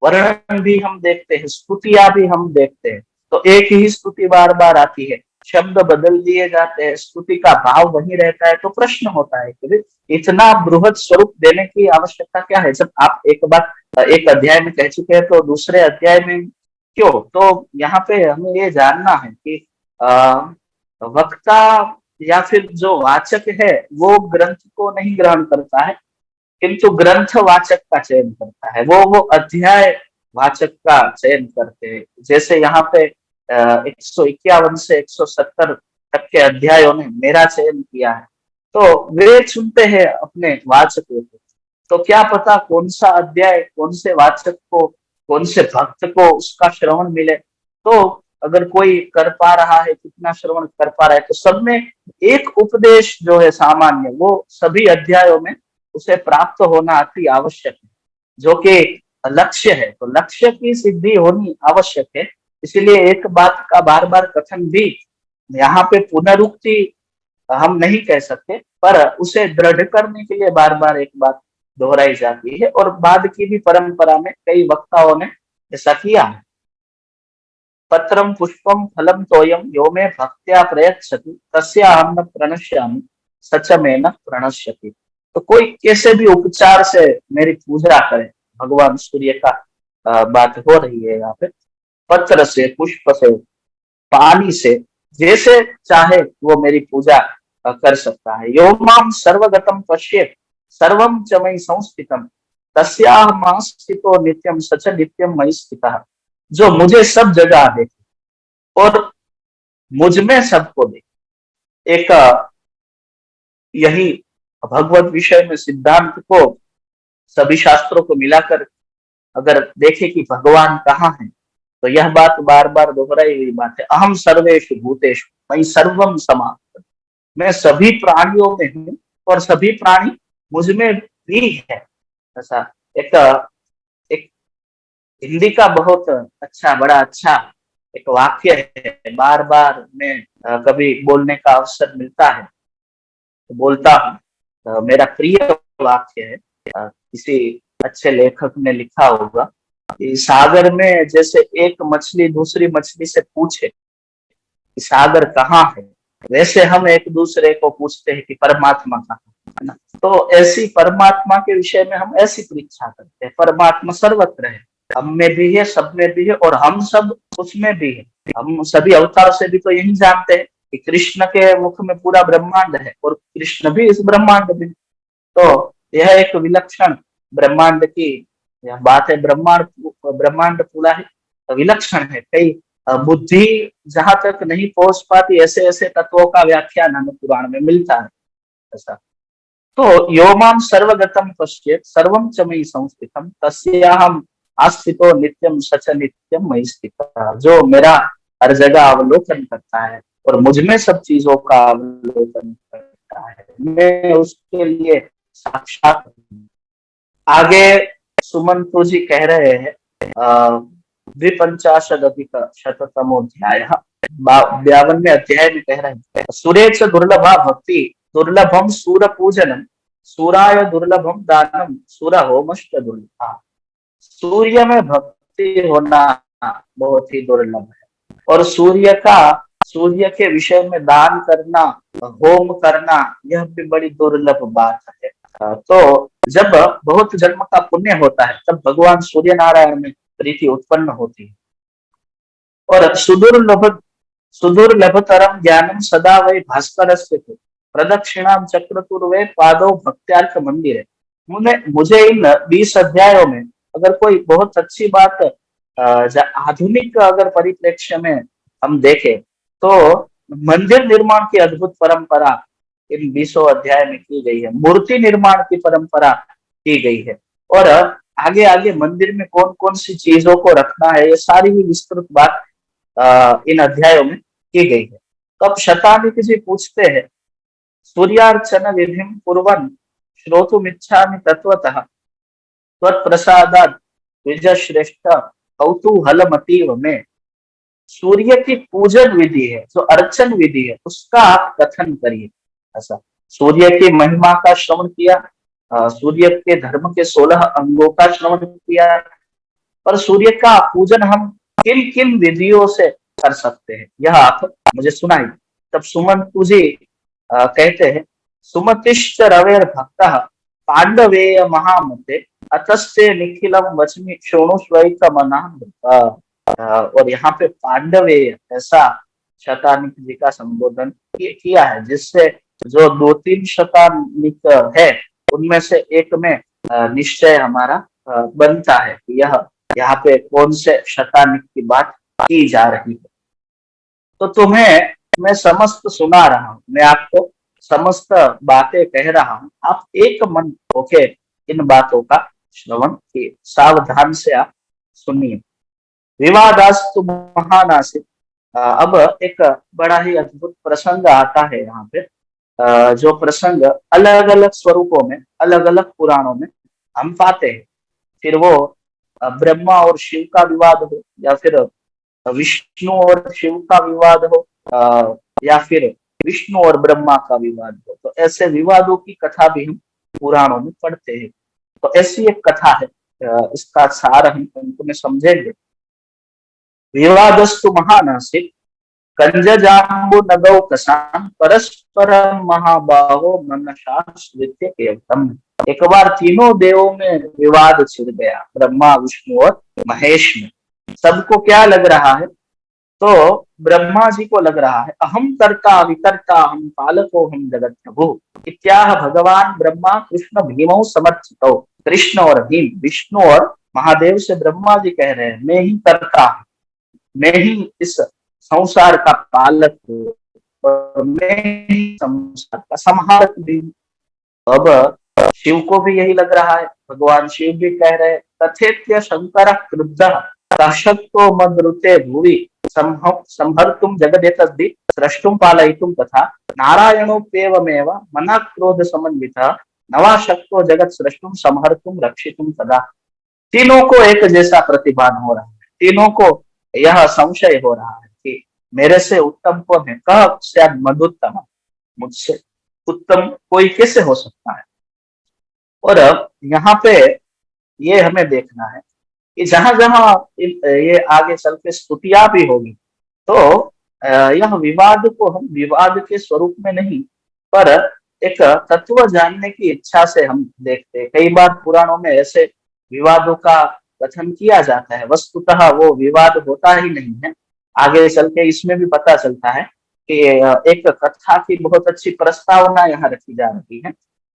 वर्णन भी हम देखते हैं, स्तुतियां भी हम देखते हैं, तो एक ही स्तुति बार बार आती है, शब्द बदल दिए जाते हैं, स्तुति का भाव वही रहता है। तो प्रश्न होता है कि इतना बृहद स्वरूप देने की आवश्यकता क्या है। जब आप एक बार एक अध्याय में कह चुके हैं तो दूसरे अध्याय में क्यों। तो यहाँ पे हमें ये जानना है कि वक्ता या फिर जो वाचक है वो ग्रंथ को नहीं ग्रहण करता है, किंतु ग्रंथ वाचक का चयन करता है। वो अध्याय वाचक का चयन करते हैं। जैसे यहाँ पे 151 से 170 तक के अध्यायों ने मेरा चयन किया है, तो वे चुनते हैं अपने वाचकों को। तो क्या पता कौन सा अध्याय कौन से वाचक को, कौन से भक्त को उसका श्रवण मिले। तो अगर कोई कर पा रहा है, कितना श्रवण कर पा रहा है, तो सब में एक उपदेश जो है सामान्य, वो सभी अध्यायों में उसे प्राप्त होना अति आवश्यक है, जो कि लक्ष्य है। तो लक्ष्य की सिद्धि होनी आवश्यक है। इसीलिए एक बात का बार बार कथन भी, यहाँ पे पुनरुक्ति हम नहीं कह सकते, पर उसे दृढ़ करने के लिए बार बार एक बात दोहराई जाती है। और बाद की भी परंपरा में कई वक्ताओं ने ऐसा किया है। पत्रम पुष्पम फलम तोयम यो में भक्त्या प्रयच्छति तस्याहं न प्रणश्यामि सच में न प्रणश्यति। तो कोई कैसे भी उपचार से मेरी पूजा करे, भगवान सूर्य का बात हो रही है यहाँ पे। पत्र से, पुष्प से, पानी से, जैसे चाहे वो मेरी पूजा कर सकता है। यो माम सर्वगतम पश्येत् सर्वम च मयि संस्थितम तस्याहं स्थितो नित्यम सच नित्यम मयि स्थितः। जो मुझे सब जगह देखे और मुझ में सबको देखे। एक यही भगवत विषय में सिद्धांत को सभी शास्त्रों को मिलाकर अगर देखे कि भगवान कहाँ है, तो यह बात बार बार दोहराई हुई बात है। अहम सर्वेषु भूतेषु मयि सर्वम समाहितम्। मैं सभी प्राणियों में हूँ और सभी प्राणी मुझ में भी है। ऐसा एक एक हिंदी का बहुत अच्छा, बड़ा अच्छा एक वाक्य है, बार बार मैं कभी बोलने का अवसर मिलता है तो बोलता हूँ। मेरा प्रिय वाक्य है, किसी अच्छे लेखक ने लिखा होगा कि सागर में जैसे एक मछली दूसरी मछली से पूछे कि सागर कहाँ है, वैसे हम एक दूसरे को पूछते हैं कि परमात्मा कहाँ है ना। तो ऐसी परमात्मा के विषय में हम ऐसी परीक्षा करते हैं। परमात्मा सर्वत्र है, हम में भी है, सब में भी है, और हम सब उसमें भी है। हम सभी अवतार से भी तो यही जानते हैं कि कृष्ण के मुख में पूरा ब्रह्मांड है और कृष्ण भी इस ब्रह्मांड में। तो यह एक विलक्षण ब्रह्मांड की यह बात है। ब्रह्मांड ब्रह्मांड पूरा है, विलक्षण है। कई बुद्धि जहां तक नहीं पहुंच पाती, ऐसे ऐसे तत्वों का व्याख्यान हमें पुराण में मिलता है। ऐसा तो यो माम सर्वगतम पश्येत् सर्वम च मयि संस्थितम तस्याहं आस्थितो नित्यम सच नित्यम मयि स्थितः। जो मेरा हर जगह अवलोकन करता है और मुझ में सब चीजों का अवलोकन करता है, मैं उसके लिए साक्षात। आगे सुमंतु जी कह रहे हैं 52 अध्याय 52वें अध्याय में कह रहे हैं, सुरेच दुर्लभा भक्ति दुर्लभम सूर पूजनम सूराय दुर्लभम दानम सूर होमश्च दुर्लभा। सूर्य में भक्ति होना बहुत ही दुर्लभ है, और सूर्य के विषय में दान करना, होम करना, यह भी बड़ी दुर्लभ बात है। तो जब बहुत जन्म का पुण्य होता है तब भगवान सूर्य नारायण में प्रीति उत्पन्न होती है। और सुदुर्लभतरम ज्ञानम सदा वै भास्कर प्रदक्षिणाम चक्रतुर्वे पादो भक्त्यार्थ मंदिर है। मुझे इन 20 अध्यायों में अगर कोई बहुत अच्छी बात आधुनिक अगर परिप्रेक्ष्य में हम देखें तो मंदिर निर्माण की अद्भुत परंपरा इन 20 अध्याय में की गई है, मूर्ति निर्माण की परंपरा की गई है, और आगे आगे मंदिर में कौन कौन सी चीजों को रखना है ये सारी ही विस्तृत बात इन अध्यायों में की गई है। तो अब शतानिक जी पूछते हैं, सूर्यार्चन विधि कुर्वन् श्रोतुमिच्छामि तत्वतः त्वत्प्रसादात् द्विजश्रेष्ठ कौतूहलमतीव में। सूर्य की पूजन विधि है, जो अर्चन विधि है, उसका आप कथन करिए। ऐसा सूर्य की महिमा का श्रवण किया, सूर्य के धर्म के 16 अंगों का श्रवण किया, पर सूर्य का पूजन हम किन किन विधियों से कर सकते हैं यह आप मुझे सुनाइए। तब सुमंतु जी कहते हैं, सुमतिश्च रवेर भक्त पांडवेय महामते अतस्ते निखिलम वचमी शोणुष्वैक मना। और यहाँ पे पांडवेय ऐसा शतानिक जी का संबोधन किया है, जिससे जो 2-3 शतानिक है उनमें से एक में निश्चय हमारा बनता है कि यह यहाँ पे कौन से शतानिक की बात की जा रही है। तो तुम्हें मैं समस्त सुना रहा हूँ, मैं आपको समस्त बातें कह रहा हूँ, आप एक मन होके इन बातों का श्रवण किए, सावधान से आप सुनिए। विवादास्तु महानासिक। अब एक बड़ा ही अद्भुत प्रसंग आता है यहाँ पे, जो प्रसंग अलग अलग स्वरूपों में अलग अलग पुराणों में हम पाते हैं। फिर वो ब्रह्मा और शिव का विवाद हो, या फिर विष्णु और शिव का विवाद हो, या फिर विष्णु और ब्रह्मा का विवाद हो, तो ऐसे विवादों की कथा भी हम पुराणों में पढ़ते हैं। तो ऐसी एक कथा है, इसका सार हम अंत में समझेंगे। विवादस्तु महानासिक कंजजाम्बु नगौ कसान परस्पर महाबाहो मनशास्त्रित्य एवं। एक बार तीनों देवों में विवाद छिड़ गया, ब्रह्मा विष्णु और महेश में। सबको क्या लग रहा है, तो ब्रह्मा जी को लग रहा है, अहम कर्ता विकर्ता हम पालको हम जगत प्रभु इत्याह भगवान ब्रह्मा कृष्ण भीमौ समर्थितो। कृष्ण और भीम, विष्णु और महादेव से ब्रह्मा जी कह रहे हैं, मैं ही कर्ता हूं, मैं ही इस संसार का पालक हूँ, और मैं ही संसार का संहारक भी। अब शिव को भी यही लग रहा है, भगवान शिव भी कह रहे हैं, तथेत्य शंकर क्रुद्ध कशक्तो मद्रुते भुवि संभर्तुम जगदेतद्धि स्रष्टुम पालयितुम तथा नारायणोप्येवमेव मनः क्रोध समन्वितः नवा शक्तो जगत स्रष्टुम संहर्तुम रक्षितुम तदा। तीनों को एक जैसा प्रतिभान हो रहा है, तीनों को यह संशय हो रहा है कि मेरे से उत्तम कौन है, कह शायद मधुत्तम, मुझसे उत्तम कोई कैसे हो सकता है। और अब यहाँ पे ये हमें देखना है कि जहां जहां ये आगे चल के स्तुतियां भी होगी, तो यह विवाद को हम विवाद के स्वरूप में नहीं, पर एक तत्व जानने की इच्छा से हम देखते हैं। कई बार पुराणों में ऐसे विवादों का कथन किया जाता है, वस्तुतः वो विवाद होता ही नहीं है। आगे चल के इसमें भी पता चलता है कि एक कथा की बहुत अच्छी प्रस्तावना यहाँ रखी जा रही है।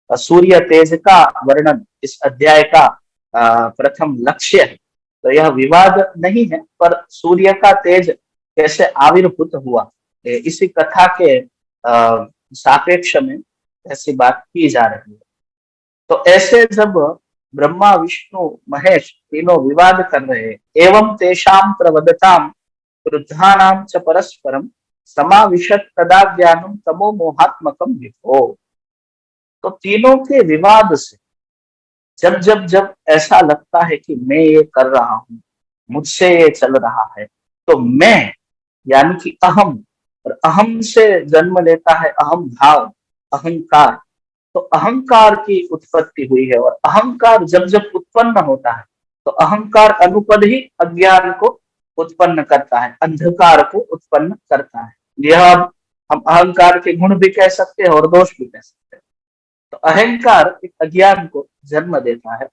सूर्य तेज का वर्णन इस अध्याय का प्रथम लक्ष्य है। तो यह विवाद नहीं है, पर सूर्य का तेज कैसे आविर्भूत हुआ, इसी कथा के सापेक्ष में ऐसी बात की जा रही है। तो ऐसे जब ब्रह्मा विष्णु महेश तीनों विवाद कर रहे हैं, एवं तेषाम प्रवदताम क्रुद्धानाम च परस्परम समाविशत तदा ज्ञानम तमो मोहात्मकम विभो। तो तीनों के विवाद से जब जब जब ऐसा लगता है कि मैं ये कर रहा हूं, मुझसे ये चल रहा है, तो मैं यानी कि अहम, और अहम से जन्म लेता है अहम भाव, अहंकार। तो अहंकार की उत्पत्ति हुई है, और अहंकार जब जब उत्पन्न होता है तो अहंकार अनुपद ही अज्ञान को उत्पन्न करता है, अंधकार को उत्पन्न करता है। यह हम अहंकार के गुण भी कह सकते हैं और दोष भी कह सकते हैं। तो अहंकार एक अज्ञान को जन्म देता है,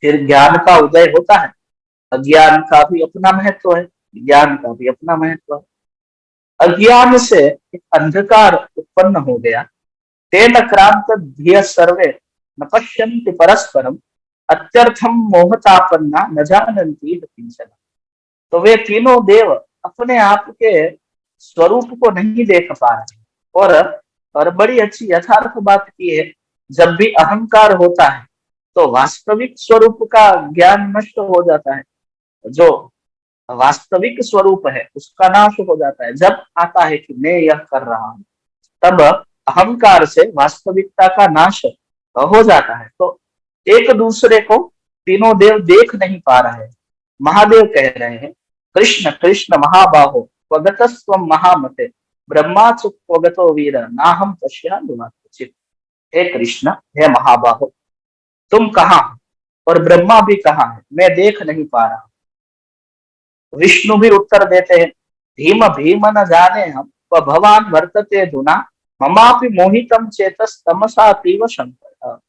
फिर ज्ञान का उदय होता है। अज्ञान का भी अपना महत्व है, ज्ञान का भी अपना महत्व है। अज्ञान से एक अंधकार उत्पन्न हो गया, तेन क्रांत धिय सर्वे न पश्यन्ति परस्परम अत्यर्थम मोहतापन्ना न जानन्ति किंचन। तो वे तीनों देव अपने आप के स्वरूप को नहीं देख पा रहे। और बड़ी अच्छी यथार्थ बात की है, जब भी अहंकार होता है तो वास्तविक स्वरूप का ज्ञान नष्ट हो जाता है। जो वास्तविक स्वरूप है उसका नाश हो जाता है। जब आता है कि मैं यह कर रहा हूं, तब अहंकार से वास्तविकता का नाश हो जाता है। तो एक दूसरे को तीनों देव देख नहीं पा रहे हैं। महादेव कह रहे हैं, कृष्ण कृष्ण महाबाहो स्वगतस्व महामते ब्रह्माचु स्वगतो वीर नाहम पश्यामि। हे कृष्ण, हे महाबाहो, तुम कहाँ हो और ब्रह्मा भी कहाँ है, मैं देख नहीं पा रहा। विष्णु भी उत्तर देते हैं, भीम भीम न जाने हम व भवान वर्तते धुना ममापि मोहितम चेतस तमसा तीव शंकर।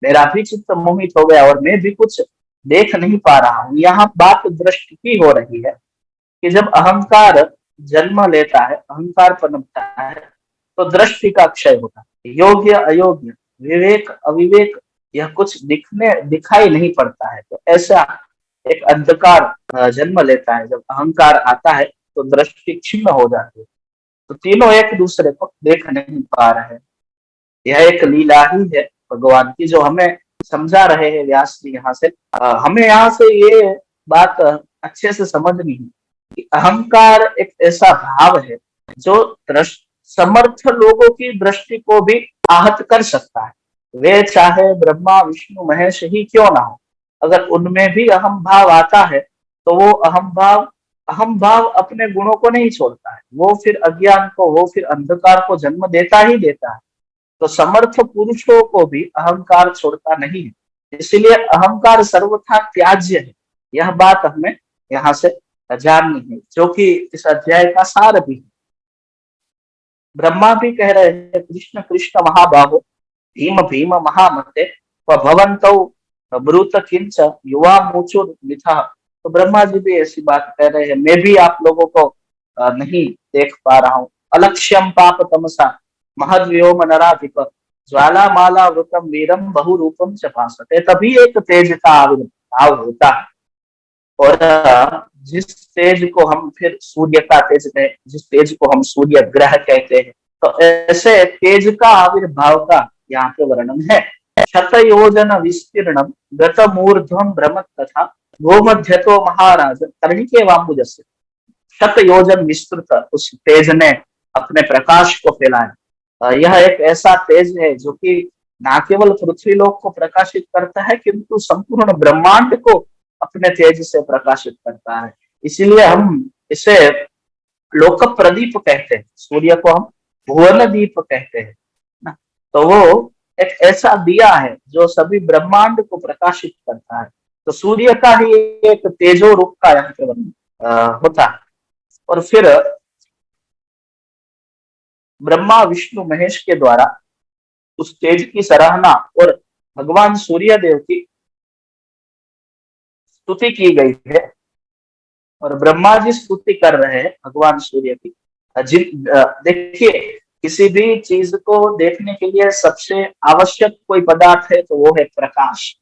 मेरा भी चित्त मोहित हो गया और मैं भी कुछ देख नहीं पा रहा हूँ। यहाँ बात दृष्टि की हो रही है कि जब अहंकार जन्म लेता है, अहंकार पनपता है, तो दृष्टि का क्षय होता है। योग्य अयोग्य, विवेक अविवेक, यह कुछ दिखाई नहीं पड़ता है। तो ऐसा एक अंधकार जन्म लेता है। जब अहंकार आता है तो दृष्टि क्षीण हो जाती है। तो तीनों एक दूसरे को देख नहीं पा रहे हैं। यह एक लीला ही है भगवान की, जो हमें समझा रहे हैं व्यास जी यहाँ से। हमें यहाँ से ये बात अच्छे से समझनी है कि अहंकार एक ऐसा भाव है जो समर्थ लोगों की दृष्टि को भी आहत कर सकता है। वे चाहे ब्रह्मा विष्णु महेश ही क्यों ना हो, अगर उनमें भी अहम भाव आता है तो वो अहम भाव अपने गुणों को नहीं छोड़ता है। वो फिर अज्ञान को, वो फिर अंधकार को जन्म देता ही देता है। तो समर्थ पुरुषों को भी अहंकार छोड़ता नहीं है। इसलिए अहंकार सर्वथा त्याज्य है। यह बात हमें यहाँ से जाननी है, जो कि इस अध्याय का सार भी है। ब्रह्मा भी कह रहे हैं, कृष्ण कृष्ण महाबाहो भीम भीम महामते व भवन्तौ ब्रूत किंच युवा मुचुर मिथा। तो ब्रह्मा जी भी ऐसी बात कह रहे हैं, मैं भी आप लोगों को नहीं देख पा रहा हूँ। अलक्ष्यम पाप तमसा महद्व्योम नराधिप ज्वाला माला वृतम वीरम बहुरूपम च भासते। तभी एक तेज का आविर्भाव होता है। और जिस तेज को हम फिर सूर्य का तेज कहें, जिस तेज को हम सूर्य ग्रह कहते हैं, तो ऐसे तेज का आविर्भाव का यहाँ पे वर्णन है। शत योजन विस्तीर्णम गत मूर्ध्वम भ्रमत तथा भूमध्यतो महाराज कर्णिके वाम्बुजस्य। शत योजन विस्तृत उस तेज ने अपने प्रकाश को फैलाया। यह एक ऐसा तेज है जो कि न केवल पृथ्वी लोक को प्रकाशित करता है, किंतु संपूर्ण ब्रह्मांड को अपने तेज से प्रकाशित करता है। इसीलिए हम इसे लोक प्रदीप कहते हैं, सूर्य को हम भुवन दीप कहते हैं ना। तो वो एक ऐसा दिया है जो सभी ब्रह्मांड को प्रकाशित करता है। तो सूर्य का ही एक तेजो रूप का यहाँ पे वर्णन होता है। और फिर ब्रह्मा विष्णु महेश के द्वारा उस तेज की सराहना और भगवान सूर्य देव की स्तुति की गई है। और ब्रह्मा जी स्तुति कर रहे हैं भगवान सूर्य की। देखिए, किसी भी चीज को देखने के लिए सबसे आवश्यक कोई पदार्थ है तो वो है प्रकाश।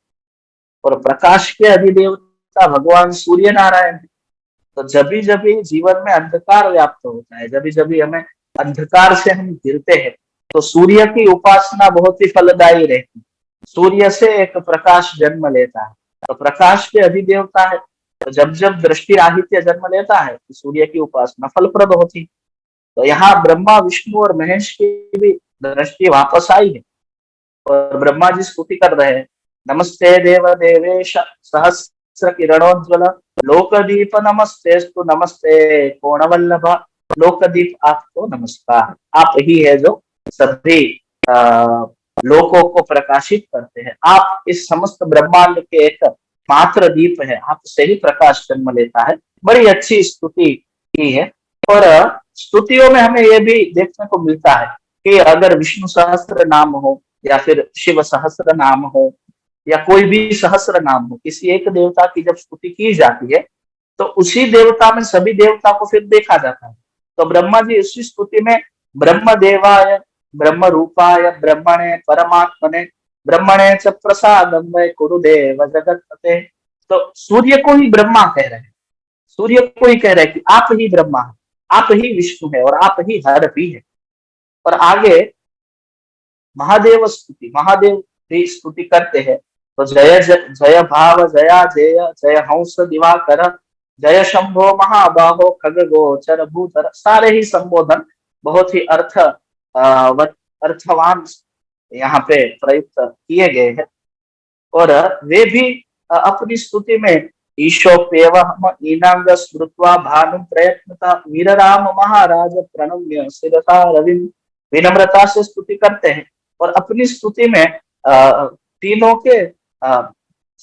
और प्रकाश के अधिदेवता भगवान सूर्य नारायण है। तो जभी जभी जीवन में अंधकार व्याप्त होता है, जभी जभी हमें अंधकार से हम गिरते हैं, तो सूर्य की उपासना बहुत ही फलदायी रहती है। सूर्य से एक प्रकाश जन्म लेता है, तो प्रकाश के अधिदेवता है। तो जब जब दृष्टि राहित्य जन्म लेता है तो सूर्य की उपासना फलप्रद होती। तो यहाँ ब्रह्मा विष्णु और महेश की भी दृष्टि वापस आई है। और ब्रह्मा जी स्तुति कर रहे हैं, नमस्ते देव देवेश सहस्र किरणोज्वल लोकदीप नमस्तेस्तु नमस्ते कोणवल्लभ। लोकदीप आपको नमस्कार, आप ही है जो सभी लोकों को प्रकाशित करते हैं। आप इस समस्त ब्रह्मांड के एक मात्र दीप है, आपसे ही प्रकाश जन्म लेता है। बड़ी अच्छी स्तुति की है। और स्तुतियों में हमें यह भी देखने को मिलता है कि अगर विष्णु सहस्त्र नाम हो या फिर शिव सहस्त्र नाम हो या कोई भी सहस्त्र नाम हो, किसी एक देवता की जब स्तुति की जाती है तो उसी देवता में सभी देवता को फिर देखा जाता है। तो ब्रह्मा जी उसी स्तुति में ब्रह्म देवाय ब्रह्म रूपाय ब्रह्मणे परमात्मने ब्रह्मणे च प्रसादम वै कुरुदेव जगतपते। तो सूर्य को ही ब्रह्मा कह रहे हैं, सूर्य को ही कह रहे हैं कि आप ही ब्रह्मा है, आप ही विष्णु है और आप ही हर भी है। और आगे महादेव स्तुति, महादेव की स्तुति करते हैं। तो जय भाव जया जय जय हंस दिवाकर जय शंभो महाबाहो खग गोचर भूतर, सारे ही संबोधन बहुत ही अर्थवान यहाँ पे प्रयुक्त किए गए हैं। और वे भी अपनी स्तुति में ईशोप्यव ईनांग स्मृत्वा भानु प्रयत्नता वीर राम महाराज प्रणम्य शिरसा रवि, विनम्रता से स्तुति करते हैं। और अपनी स्तुति में तीनों के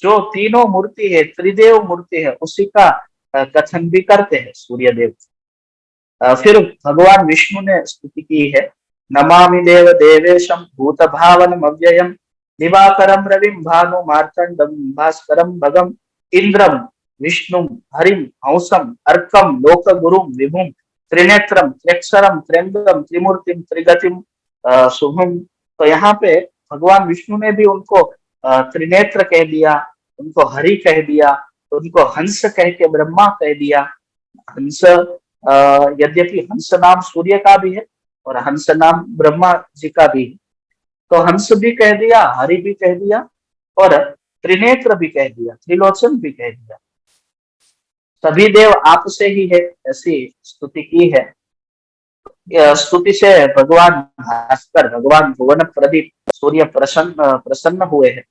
जो तीनों मूर्ति है, त्रिदेव मूर्ति है, उसी का कथन भी करते हैं सूर्य देव। फिर भगवान विष्णु ने स्तुति की है। नमामि देव देवेशम भूत भावनम अव्ययम दिवाकरम रविम भानु मार्तंडम भास्करम भगम इंद्रम विष्णु हरिम हंसम अर्कम लोक गुरुम विभुम त्रिनेत्रम त्रिक्षरम त्र्यंबकम त्रिमूर्तिम त्रिगतिम शुभम। तो यहाँ पे भगवान विष्णु ने भी उनको त्रिनेत्र कह दिया, उनको हरि कह दिया, उनको हंस कह के ब्रह्मा कह दिया। हंस यद्यपि हंस नाम सूर्य का भी है और हंस नाम ब्रह्मा जी का भी है, तो हंस भी कह दिया, हरि भी कह दिया और त्रिनेत्र भी कह दिया, त्रिलोचन भी कह दिया। सभी देव आपसे ही है, ऐसी स्तुति की है। स्तुति से भगवान भास्कर, भगवान भुवन प्रदीप सूर्य प्रसन्न हुए हैं।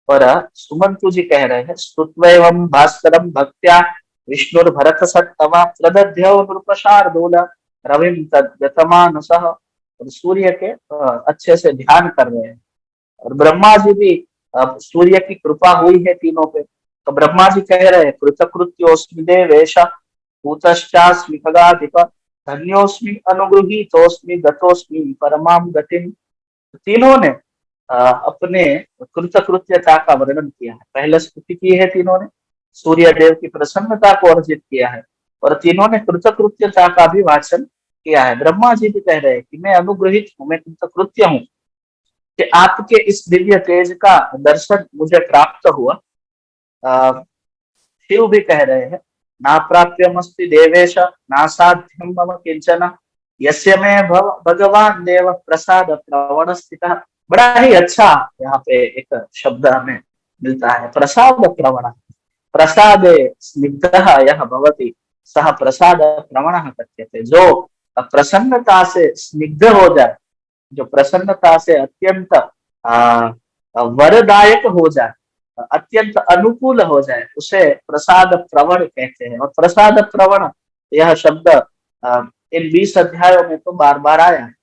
और सुमंतु जी कह रहे हैं स्तुत्वैवं भास्करम भक्त्या विष्णुर भरत सत्तवा प्रदध्यौ नृपशार्दूल रविम तद्गतमानसः। और सूर्य के अच्छे से ध्यान कर रहे हैं। और ब्रह्मा जी भी सूर्य की कृपा हुई है तीनों पे, तो ब्रह्मा जी कह रहे हैं कृतकृत्योस्मि देवेश भूतश्चास्मि खगाधिप धन्योस्मि अनुगृहीतोस्मि गतोस्मि परमाम गतिम। तीनों ने अपने कृतकृत्यता का वर्णन किया है। पहले स्तुति की है तीनों ने, सूर्य देव की प्रसन्नता को अर्जित किया है और तीनों ने कृतकृत्यता का भी वाचन किया है। ब्रह्मा जी भी कह रहे हैं कि मैं अनुग्रहित हूँ, मैं कृतकृत्य हूँ कि आपके इस दिव्य तेज का दर्शन मुझे प्राप्त हुआ। शिव भी कह रहे हैं ना प्राप्यमस्ति देवेश ना साध्यम मम किंचन यस्य में भगवान देव प्रसाद प्रवण स्थितः। बड़ा ही अच्छा यहाँ पे एक शब्द हमें मिलता है, प्रसाद प्रवण। प्रसादे स्निग्धः यः भवति सह प्रसाद प्रवणः कथ्यते। जो प्रसन्नता से स्निग्ध हो जाए, जो प्रसन्नता से अत्यंत वरदायक हो जाए, अत्यंत अनुकूल हो जाए, उसे प्रसाद प्रवण कहते हैं। और प्रसाद प्रवण यह शब्द इन 20 अध्यायों में तो बार बार आया है।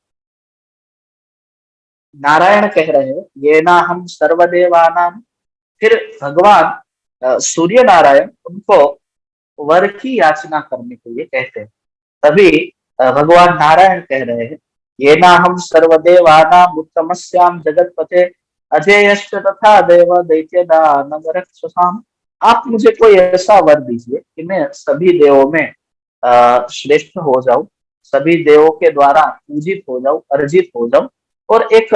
नारायण कह रहे हैं ये ना हम सर्वदेवानाम। फिर भगवान सूर्य नारायण उनको वर की याचना करने के लिए कहते हैं। तभी भगवान नारायण कह रहे हैं ये ना हम सर्वदेवानाम उत्तमस्याम जगतपते अजेयश्च तथा देव दैत्य दानव रक्षसाम। आप मुझे कोई ऐसा वर दीजिए कि मैं सभी देवों में श्रेष्ठ हो जाऊं, सभी देवों के द्वारा पूजित हो जाऊं, अर्जित हो जाऊं और एक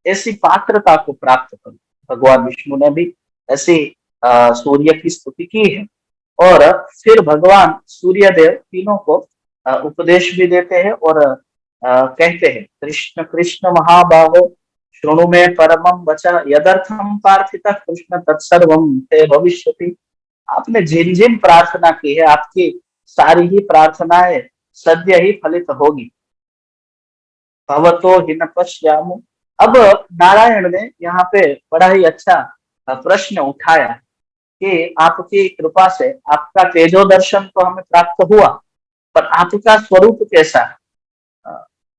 ऐसी पात्रता को प्राप्त करूं। भगवान विष्णु ने भी ऐसी सूर्य की स्तुति की है। और फिर भगवान सूर्य देव तीनों को उपदेश भी देते हैं और कहते हैं कृष्ण कृष्ण महाबाहो शृणु में परमम वचा यदर्थम पार्थितः कृष्ण तत्सर्वम ते भविष्यति। आपने जिन जिन प्रार्थना की है, आपकी सारी ही प्रार्थनाएं सद्य ही फलित होगी। भवतो हि न पश्यामो। अब नारायण ने यहाँ पे बड़ा ही अच्छा प्रश्न उठाया कि आपकी कृपा से आपका तेजो दर्शन तो हमें प्राप्त हुआ, पर आपका स्वरूप कैसा है।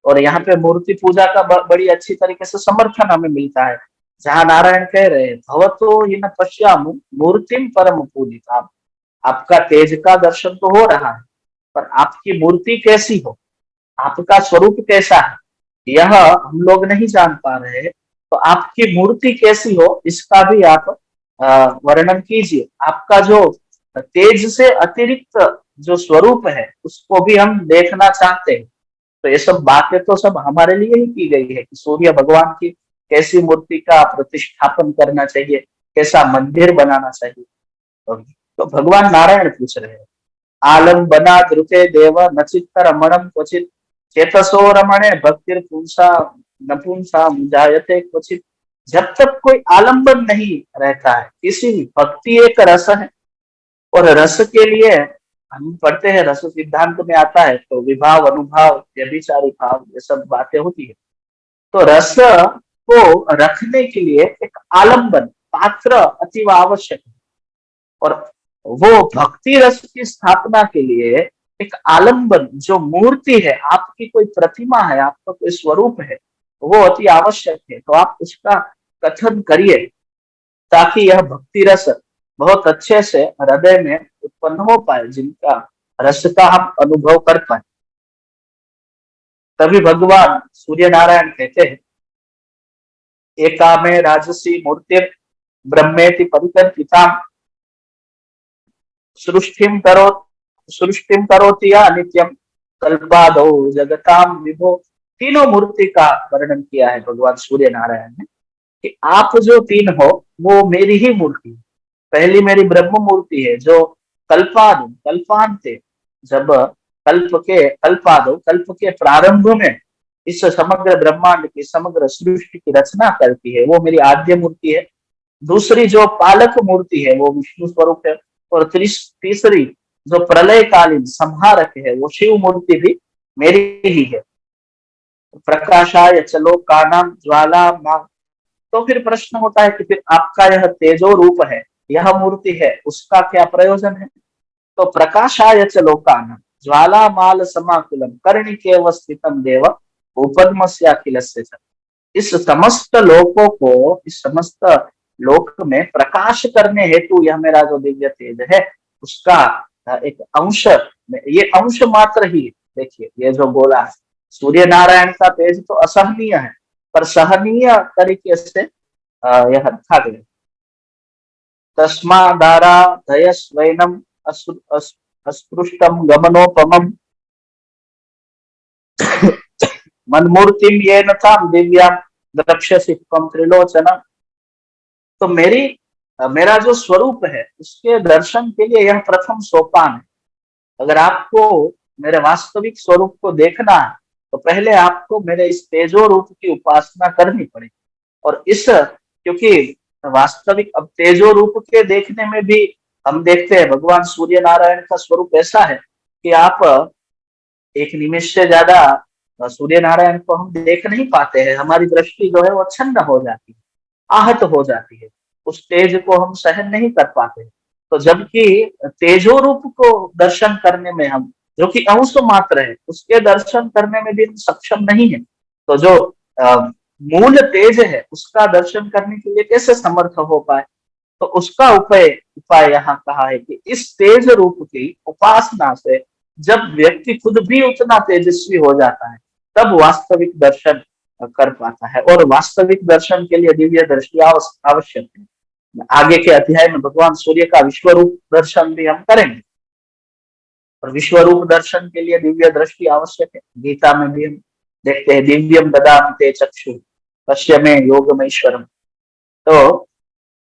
और यहाँ पे मूर्ति पूजा का बड़ी अच्छी तरीके से समर्थन हमें मिलता है, जहाँ नारायण कह रहे हैं भवतो हि न पश्यामो मूर्तिम परम पूजिता। आपका तेज का दर्शन तो हो रहा है, पर आपकी मूर्ति कैसी हो, आपका स्वरूप कैसा है, यह हम लोग नहीं जान पा रहे हैं। तो आपकी मूर्ति कैसी हो इसका भी आप वर्णन कीजिए। आपका जो तेज से अतिरिक्त जो स्वरूप है उसको भी हम देखना चाहते हैं। तो ये सब बातें तो सब हमारे लिए ही की गई है कि सूर्य भगवान की कैसी मूर्ति का प्रतिष्ठापन करना चाहिए, कैसा मंदिर बनाना चाहिए। तो भगवान नारायण पूछ रहे हैं, आलम्बना धृते देव नचित्त रमणम क्वचित चेतसो रमणे भक्तिर पुंसा नपुंसा जायते क्वचित। जब तक कोई आलंबन नहीं रहता है, किसी भी भक्ति एक रस है, और रस के लिए हम पढ़ते हैं, रस सिद्धांत में आता है तो विभाव अनुभाव व्यभिचारी भाव ये सब बातें होती है। तो रस को रखने के लिए एक आलंबन पात्र अतीव आवश्यक है, और वो भक्ति रस की स्थापना के लिए एक आलंबन जो मूर्ति है, आपकी कोई प्रतिमा है, आपका कोई स्वरूप है, वो अति आवश्यक है। तो आप उसका कथन करिए ताकि यह भक्ति रस बहुत अच्छे से हृदय में उत्पन्न हो पाए, जिनका रस का हम अनुभव कर पाए। तभी भगवान सूर्य नारायण कहते हैं, एका में राजसी मूर्ति ब्रह्मेति परिकल्पिता सृष्टिम करोति या नित्यम कल्पादो जगताम विभो। तीनों मूर्ति का वर्णन किया है भगवान सूर्य नारायण ने कि आप जो तीन हो वो मेरी ही मूर्ति है। पहली मेरी ब्रह्म मूर्ति है जो कल्पांते, जब कल्प के प्रारंभ में इस समग्र ब्रह्मांड की समग्र सृष्टि की रचना करती है, वो मेरी आद्य मूर्ति है। दूसरी जो पालक मूर्ति है वो विष्णु स्वरूप है, और तीसरी जो प्रलयकालीन संहारक है वो शिव मूर्ति भी मेरी ही है। प्रकाशाय चलो कानाम ज्वाला मां। तो फिर प्रश्न होता है कि फिर आपका यह तेजो रूप है, यह मूर्ति है, उसका क्या प्रयोजन है। तो प्रकाशाय च लोकानां ज्वाला माल समाकुलम कर्णिकेव स्थितम देव उपद्मस्याखिलस्य च। इस समस्त लोकों को, इस समस्त लोक में प्रकाश करने हेतु यह मेरा जो दिव्य तेज है उसका एक अंश, ये अंश मात्र ही। देखिए ये जो बोला है, सूर्य नारायण का तेज तो असहनीय है, पर सहनीय तरीके से यह रखा गया। तस्मादारा दयस्वैनम अस्पृष्टम गमनोपमम मनमूर्तिम येन ताम दिव्याम द्रक्ष्यसि त्वं त्रिलोचनम। तो मेरा जो स्वरूप है उसके दर्शन के लिए यह प्रथम सोपान है। अगर आपको मेरे वास्तविक स्वरूप को देखना है तो पहले आपको मेरे इस तेजो रूप की उपासना करनी पड़ेगी। और इस, क्योंकि वास्तविक अब तेजो रूप के देखने में भी हम देखते हैं भगवान सूर्य नारायण का स्वरूप ऐसा है कि आप एक निमिष से ज्यादा सूर्य नारायण को हम देख नहीं पाते हैं। हमारी दृष्टि जो है वो छन्न हो जाती है, आहत हो जाती है, उस तेज को हम सहन नहीं कर पाते। तो जबकि तेजो रूप को दर्शन करने में हम, जो कि अंश मात्र है, उसके दर्शन करने में भी हम सक्षम नहीं है, तो जो मूल तेज है उसका दर्शन करने के लिए कैसे समर्थ हो पाए। तो उसका उपाय यहाँ कहा है कि इस तेज रूप की उपासना से जब व्यक्ति खुद भी उतना तेजस्वी हो जाता है तब वास्तविक दर्शन कर पाता है। और वास्तविक दर्शन के लिए दिव्य दृष्टि आवश्यक है। आगे के अध्याय में भगवान सूर्य का विश्वरूप दर्शन भी हम करेंगे, और विश्वरूप दर्शन के लिए दिव्य दृष्टि आवश्यक है। गीता में भी हम देखते हैं, दिव्यम ददामि ते चक्षु पश्य मे योगमैश्वरम। तो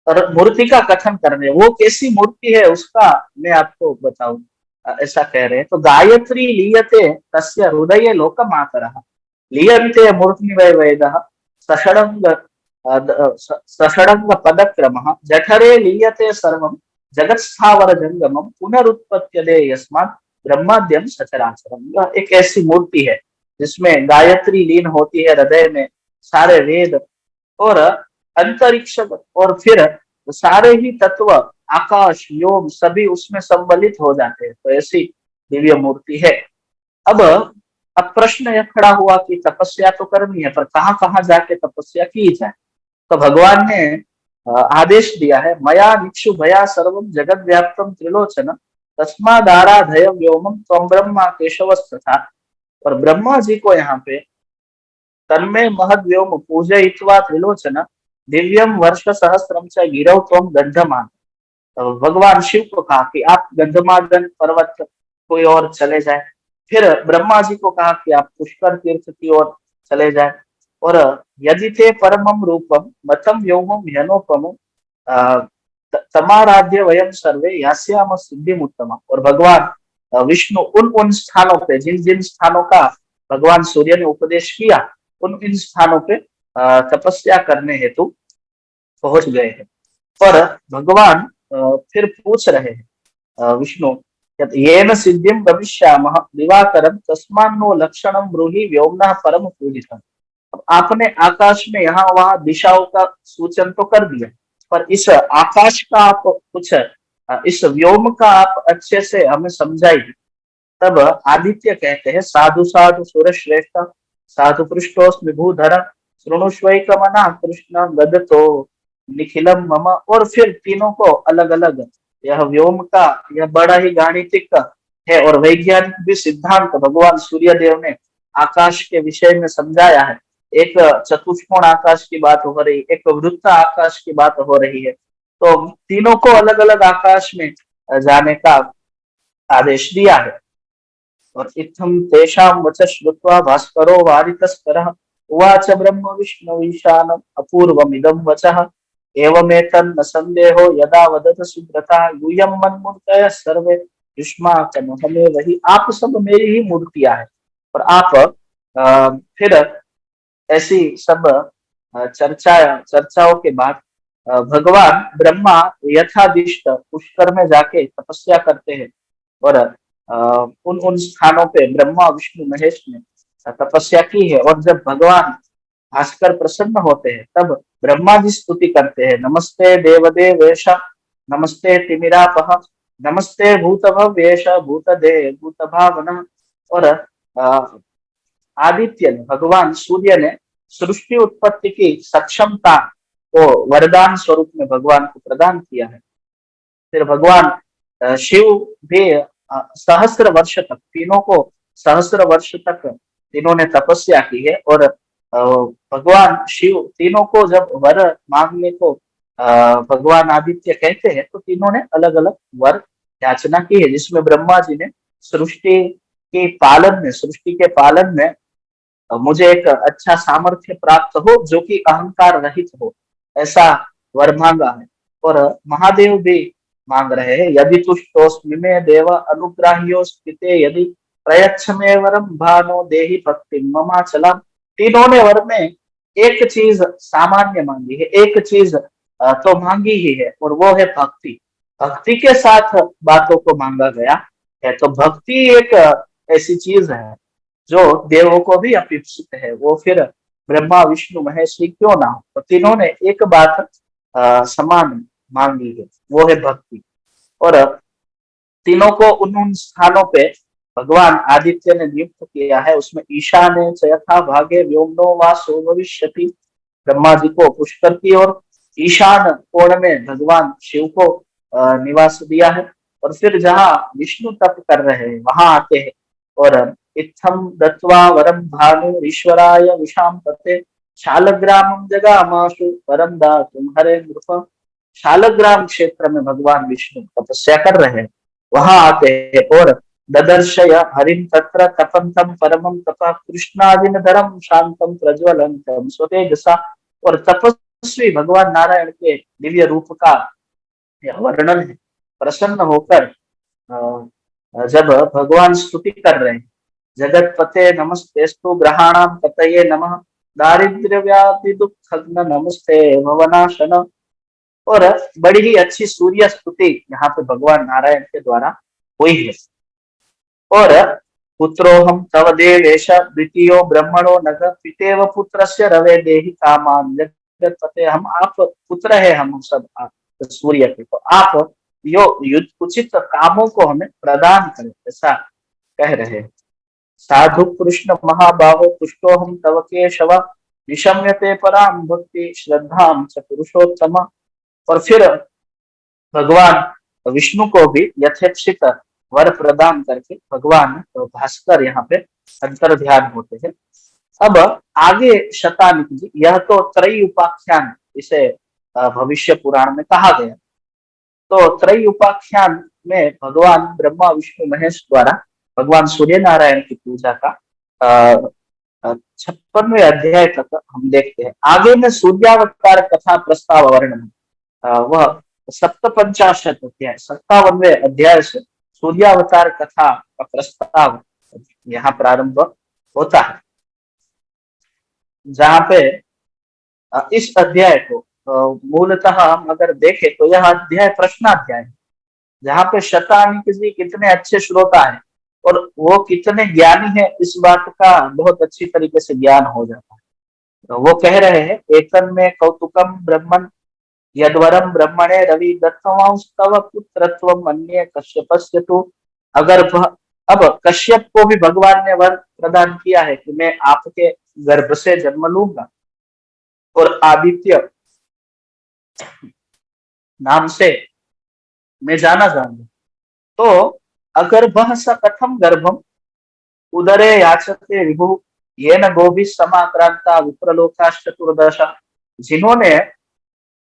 और मूर्ति का कथन कर रहे हैं, वो कैसी मूर्ति है उसका मैं आपको बताऊं। ऐसा कह रहे हैं, तो गायत्री लीयते तस्य हृदय लोकमातरः लीयन्ते मूर्ति वै वेदः सषडंग सषडंग पदक्रमः जठरे लीयते सर्वं जगत स्थावर जंगमम पुनरुत्पत्त्यते यस्मात् ब्रह्माद्यम सचराचरम। यह एक ऐसी मूर्ति है जिसमें गायत्री लीन होती है हृदय में, सारे वेद और अंतरिक्ष और फिर सारे ही तत्व आकाश योग सभी उसमें सम्मिलित हो जाते हैं। तो ऐसी दिव्य मूर्ति है। अब प्रश्न यह खड़ा हुआ कि तपस्या तो करनी है, पर कहाँ कहाँ जाके तपस्या की जाए। तो भगवान ने आदेश दिया है, मया निक्षु भया सर्वम जगत व्याप्तम त्रिलोचन तस्मादाराधय व्योमम त्वं ब्रह्मा केशवस्तथा। और ब्रह्मा जी को यहाँ पे तन्मे महद व्योम पूजयित्वा त्रिलोचन दिव्यम वर्ष सहस्त्रम च गिरौ त्वं गंधमान। तो भगवान शिव को कहा कि आप गंधमादन पर्वत कोई और चले जाए। फिर ब्रह्मा जी को कहा कि आप पुष्कर तीर्थ की ओर चले जाए। और यदि ते परमम रूपम मतम व्योमम ह्यनोपम तमाराध्य वयम सर्वे यास्याम सिद्धि उत्तम। और भगवान विष्णु उन उन स्थानों पे, जिन जिन स्थानों का भगवान सूर्य ने उपदेश किया, उन इन स्थानों पे तपस्या करने हेतु पहुंच गए हैं। पर भगवान फिर पूछ रहे हैं विष्णु, येन सिद्धिम गमिष्यामः दिवाकरम तस्मान्नो लक्षणम ब्रूहि व्योमना परम पूजितम्। अब आपने आकाश में यहाँ वहां दिशाओं का सूचन तो कर दिया, पर इस आकाश का आप कुछ इस व्योम का आप अच्छे से हमें समझाइए। तब आदित्य कहते हैं, साधु साधु सुर श्रेष्ठ साधु पृष्ठोस्मि भूधर शृणुष्वैकमना कृष्ण गदतो निखिलम मम। और फिर तीनों को अलग अलग, यह व्योम का यह बड़ा ही गाणितिक है और वैज्ञानिक भी सिद्धांत भगवान सूर्य देव ने आकाश के विषय में समझाया है। एक चतुष्कोण आकाश की बात हो रही, एक वृत्त आकाश की बात हो रही है। तो तीनों को अलग अलग आकाश में जाने का आदेश दिया है। और इत्थम तेषां वच श्रुत्वा भास्करो वारितस्करः उवाच ब्रह्म विष्णु ईशानम् अपूर्वमिदं वचः एवमेतन्न संदेहो यदा वदत सुब्रता यूयं मन्मूर्तयः सर्वे युष्माकमहमेव हि। आप सब मेरी ही मूर्तियां हैं। और आप फिर ऐसी सब चर्चाओं के बाद भगवान ब्रह्मा यथादिष्ट पुष्कर में जाके तपस्या करते हैं। और उन उन स्थानों पे ब्रह्मा विष्णु महेश ने तपस्या की है। और जब भगवान भास्कर प्रसन्न होते हैं, तब ब्रह्मा जी स्तुति करते हैं, नमस्ते देवदेवेश नमस्ते तिमिरापह नमस्ते भूतभव्येश भूतदे भूतभावन। और आदित्य ने, भगवान सूर्य ने सृष्टि उत्पत्ति की सक्षमता को वरदान स्वरूप में भगवान को प्रदान किया है। फिर भगवान शिव भी सहस्र वर्ष तक, तीनों को सहस्र वर्ष तक तीनों ने तपस्या की है। और भगवान शिव तीनों को जब वर मांगने को भगवान आदित्य कहते हैं, तो तीनों ने अलग अलग वर याचना की है, जिसमें ब्रह्मा जी ने सृष्टि के पालन में मुझे एक अच्छा सामर्थ्य प्राप्त हो जो कि अहंकार रहित हो, ऐसा वर मांगा है। और महादेव भी मांग रहे हैं, यदि तुष्टोस्मि मे देव अनुग्राह्यो स्थिते यदि प्रयच्छ मे वरम भानो देहि भक्ति ममाचला। तीनों ने वर में एक चीज सामान्य मांगी है, एक चीज तो मांगी ही है, और वो है भक्ति। भक्ति के साथ बातों को मांगा गया है। तो भक्ति एक ऐसी चीज है जो देवों को भी अपेक्षित है, वो फिर ब्रह्मा विष्णु महेश ही क्यों ना हो। तो तीनों ने एक बात समान मांगी है, वो है भक्ति। और तीनों को उन उन स्थानों पे भगवान आदित्य ने नियुक्त किया है। उसमें ईशाने च यथा भागे व्योमनो वासो भविष्यति, ब्रह्मा जी को पुष्कर की और ईशान कोण में भगवान शिव को निवास दिया है। और फिर जहाँ विष्णु तप कर रहे हैं, वहां आते हैं। और इत्थम दत्वा वरम भानु ईश्वराय विशाम पते शालग्रामम जगामाशु वरम दातुम हरे नृप। शालग्राम क्षेत्र में भगवान विष्णु तपस्या कर रहे हैं, वहां आते हैं। और ददर्शय हरिम तत्र तपंतम परमम तपा कृष्णादिनधरम शांतम प्रज्वलंतम स्वतेजसा। और तपस्वी भगवान नारायण के दिव्य रूप का यह वर्णन है। प्रसन्न होकर जब भगवान स्तुति कर रहे हैं, जगत पते नमस्तेस्तु ग्रहाणाम पतये नमः दारिद्र्य व्याधि दुख नमस्ते भवनाशन। और बड़ी ही अच्छी सूर्य स्तुति यहाँ पे भगवान नारायण के द्वारा हुई है। और पुत्रोहम तव देवेश द्वितीयो ब्रह्मणो नग पितेव पुत्रस्य रवे देहि कामान जगत पते। हम आप पुत्र है, हम सब आप सूर्य के, तो आप यो युद्ध उचित कामों को हमें प्रदान करें, ऐसा कह रहे हैं। साधु कृष्ण महाबाहो पुष्टोहम तव केशव निशम्यते पराम भक्ति श्रद्धाम च पुरुषोत्तम। और फिर भगवान विष्णु को भी यथेक्षित वर प्रदान करके भगवान भास्कर यहाँ पे अंतर ध्यान होते हैं। अब आगे शतानिक जी, यह तो त्रयी उपाख्यान इसे भविष्य पुराण में कहा गया। तो त्रयी उपाख्यान में भगवान ब्रह्मा विष्णु महेश द्वारा भगवान सूर्य नारायण की पूजा का 56वें अध्याय तक हम देखते हैं। आगे में सूर्यावतार कथा प्रस्ताव वर्णन, वह सप्तपंचाशत अध्याय 57वें अध्याय से सूर्यावतार कथा का प्रस्ताव यहाँ प्रारंभ होता है, जहाँ पे इस अध्याय को मूलतः हम अगर देखें तो यह अध्याय प्रश्नाध्याय है, जहाँ पे शतानिक जी कितने अच्छे श्रोता है और वो कितने ज्ञानी है इस बात का बहुत अच्छी तरीके से ज्ञान हो जाता है। तो वो कह रहे हैं, एतन में कौतुकम ब्रह्मन यद्वरम ब्रह्मणे रवि दत्तवांस्तव पुत्रत्वम अन्य कश्यपस्य तु। अगर अब कश्यप को भी भगवान ने वर प्रदान किया है कि मैं आपके गर्भ से जन्म लूंगा और आदित्य नाम से मैं जाना जाऊंगा। तो अगर वह स कथम गर्भम उदरे याचते विभु येन गोभी समाक्रांता विप्रलोकाश्चतुर्दशा। जिन्होंने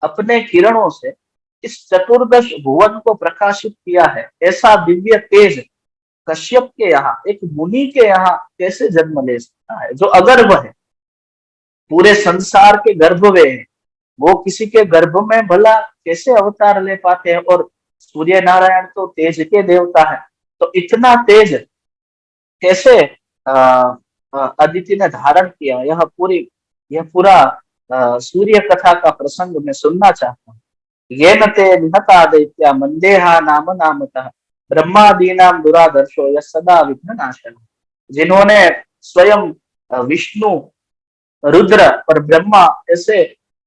अपने किरणों से इस चतुर्दश भुवन को प्रकाशित किया है, ऐसा दिव्य तेज कश्यप के यहाँ, एक मुनि के यहाँ कैसे जन्म ले सकता है जो अगर्भ है, पूरे संसार के गर्भ में है। वो किसी के गर्भ में भला कैसे अवतार ले पाते हैं? और सूर्य नारायण तो तेज के देवता है, तो इतना तेज कैसे अदिति ने धारण किया? यह पूरा सूर्य कथा का प्रसंग मैं सुनना चाहता हूँ। ये नते निहता दैत्या मंदेहा नाम नामतः ब्रह्मादीनाम दुरादर्शो यह सदा विघ्न नाशन। जिन्होंने स्वयं विष्णु, रुद्र और ब्रह्मा ऐसे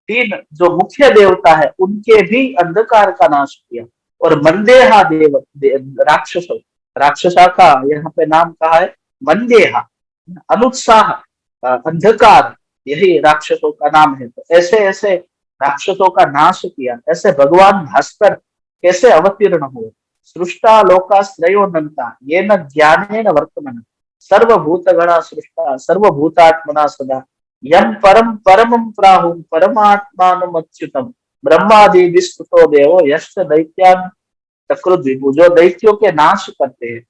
तीन जो मुख्य देवता है उनके भी अंधकार का नाश किया, और मंदेहा राक्षसों, राक्षसा का यहाँ पे नाम कहा है मंदेहा, अनुत्साह, अंधकार, यही राक्षसों का नाम है। तो ऐसे ऐसे राक्षसों का नाश किया, ऐसे भगवान भास्कर कैसे अवतीर्ण हुए? सृष्टा लोकाश्रयो नंता ये न ज्ञानेन वर्तमान सर्वभूत गणा सृष्टा सर्वभूतात्मना सदा यम परम परमं प्राहुं परमात्मानम अच्युतम ब्रह्मादि विस्तुतो देवो यश्च दैत्यान चक्रु विभु। जो दैत्यों के नाश करते हैं,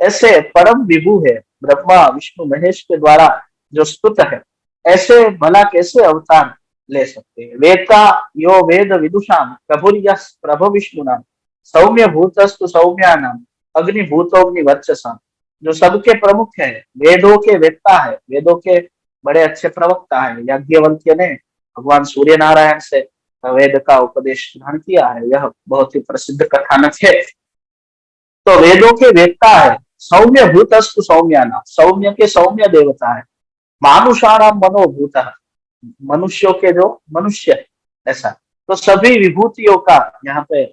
ऐसे परम विभु है ब्रह्मा विष्णु महेश के द्वारा जो स्तुत है, ऐसे भला कैसे अवतार ले सकते हैं? वेता यो वेद विदुषाम प्रभुर्यस प्रभु विष्णु नाम सौम्य भूतस्तु सौम्या नाम अग्निभूतोग्नि वर्चसा। जो सबके प्रमुख है, वेदों के वेत्ता है, वेदों के बड़े अच्छे प्रवक्ता है। याज्ञवल्क्य ने भगवान सूर्य नारायण से वेद का उपदेश ग्रहण किया है, यह बहुत ही प्रसिद्ध कथानक है। तो वेदों के वेत्ता है, सौम्य भूतस्तु सौम्याना, सौम्य के सौम्य देवता है। मानुषाणाम मनोभूत, मनुष्यों के जो मनुष्य, ऐसा। तो सभी विभूतियों का यहाँ पे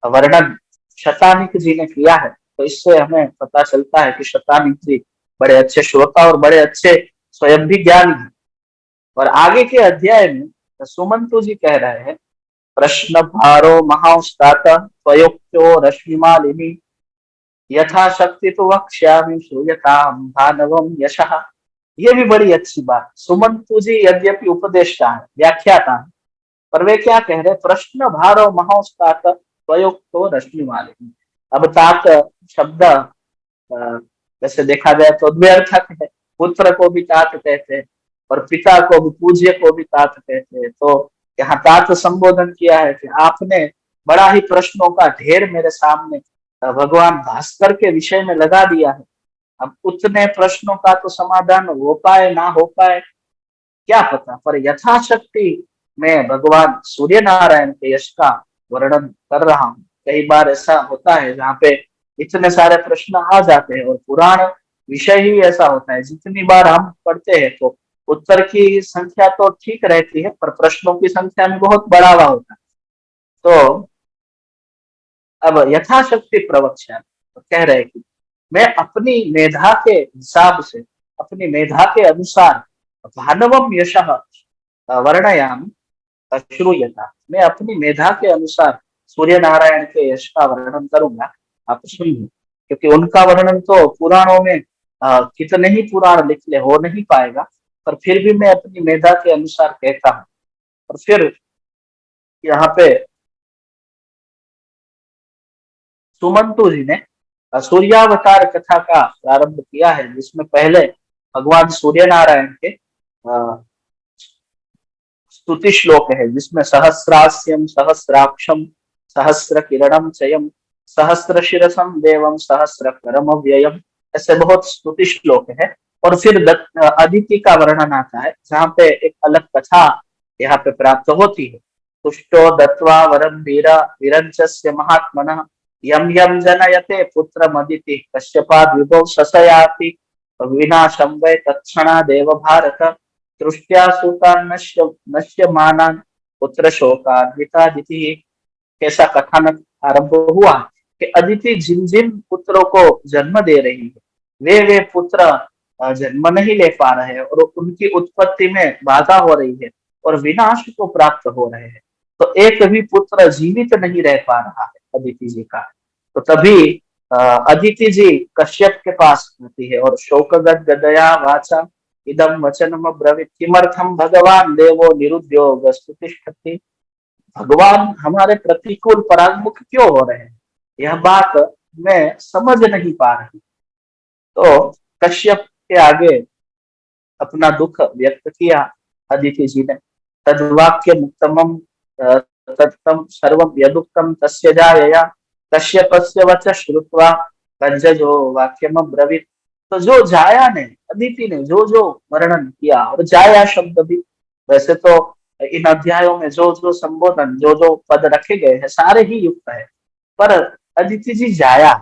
वर्णन शतानिक जी ने किया है। तो इससे हमें पता चलता है कि शतानिक जी बड़े अच्छे श्रोता और बड़े अच्छे स्वयं भी ज्ञानी है। और आगे के अध्याय में सुमंतु जी कह रहे हैं, प्रश्न भारो महाउस्तात त्वयोक्तो रश्मिमालिनी यथाशक्ति तो वक्ष्यामि श्रूयताम भानवम यशः। ये भी बड़ी अच्छी बात। सुमंतु जी यद्यपि उपदेष्टा है, व्याख्याता है, पर वे क्या कह रहे? प्रश्न भारो महाउस्तात त्वयोक्तो रश्मिमालिनी। अब तात शब्द वैसे देखा जाए तो द्व्यर्थक है। पुत्र को भी तात कहते हैं और पिता को भी, पूज्य को भी तात कहते हैं। तो यहाँ तात संबोधन किया है कि आपने बड़ा ही प्रश्नों का ढेर मेरे सामने भगवान भास्कर के विषय में लगा दिया है। अब उतने प्रश्नों का तो समाधान हो पाए ना हो पाए क्या पता, पर यथाशक्ति मैं भगवान सूर्य नारायण के यश का वर्णन कर रहा हूँ। कई बार ऐसा होता है जहाँ पे इतने सारे प्रश्न आ जाते हैं और पुराण विषय ही ऐसा होता है, जितनी बार हम पढ़ते हैं तो उत्तर की संख्या तो ठीक रहती है, पर प्रश्नों की संख्या में बहुत बढ़ावा होता है। तो अब यथाशक्ति प्रवक्ष्या, तो कह रहे कि मैं अपनी मेधा के हिसाब से, अपनी मेधा के अनुसार भानवम यशः वर्णयामि अश्रूयता, मैं अपनी मेधा के अनुसार सूर्य नारायण के यश का वर्णन करूंगा, आप सुनिए। क्योंकि उनका वर्णन तो पुराणों में कितने ही पुराण लिख ले हो नहीं पाएगा, पर फिर भी मैं अपनी मेधा के अनुसार कहता हूँ। और फिर यहाँ पे सुमंतु जी ने सूर्यावतार कथा का प्रारंभ किया है, जिसमें पहले भगवान सूर्य नारायण के स्तुति श्लोक है, जिसमें सहस्रास्यम सहस्राक्षम सहस्र किरणम चयम सहस्र शिरसम देवम सहस्र करम व्ययम, ऐसे बहुत स्तुति श्लोक है। और फिर अदिति का वर्णन आता है, जहाँ पे एक अलग कथा यहाँ पे प्राप्त होती है। तुष्टो दत्वा वरम वीरा विरंचस्य महात्मनः यम यम जनयते पुत्रम अदिति कश्यपाद विभो ससयाति विनाशम वै तत्क्षणा देव भारत दृष्टिया सूतान नश्य नश्यमानान पुत्र शोकान्वितादिति। कैसा कथानक आरंभ हुआ कि अदिति जिन जिन पुत्रों को जन्म दे रही है, वे पुत्र जन्म नहीं ले पा रहे हैं और उनकी उत्पत्ति में बाधा हो रही है और विनाश को प्राप्त हो रहे हैं। तो एक भी पुत्र जीवित नहीं रह पा रहा है अदिति जी का। तो तभी अदिति जी कश्यप के पास आती है और शोकगद गदया वाचा इदम वचनम ब्रवीत किमर्थम भगवान देवो निरुद्योग स्तुतिष्ठति। भगवान हमारे प्रतिकूल परागमुख क्यों हो रहे हैं, यह बात मैं समझ नहीं पा रही। तो कश्यप के आगे अपना दुख व्यक्त किया अदिति जी ने। तद्वाक्य मुक्तमम तत्तम सर्वम यदुक्तम तस्य जायया कश्यपस्य वच श्रुत्वा कंजजो वाक्यम ब्रवीत। तो जो जाया ने, अदिति ने जो जो वर्णन किया, और जाया शब्द भी, वैसे तो इन अध्यायों में जो जो संबोधन जो जो पद रखे गए हैं सारे ही युक्त है, पर अदिति जी जाया,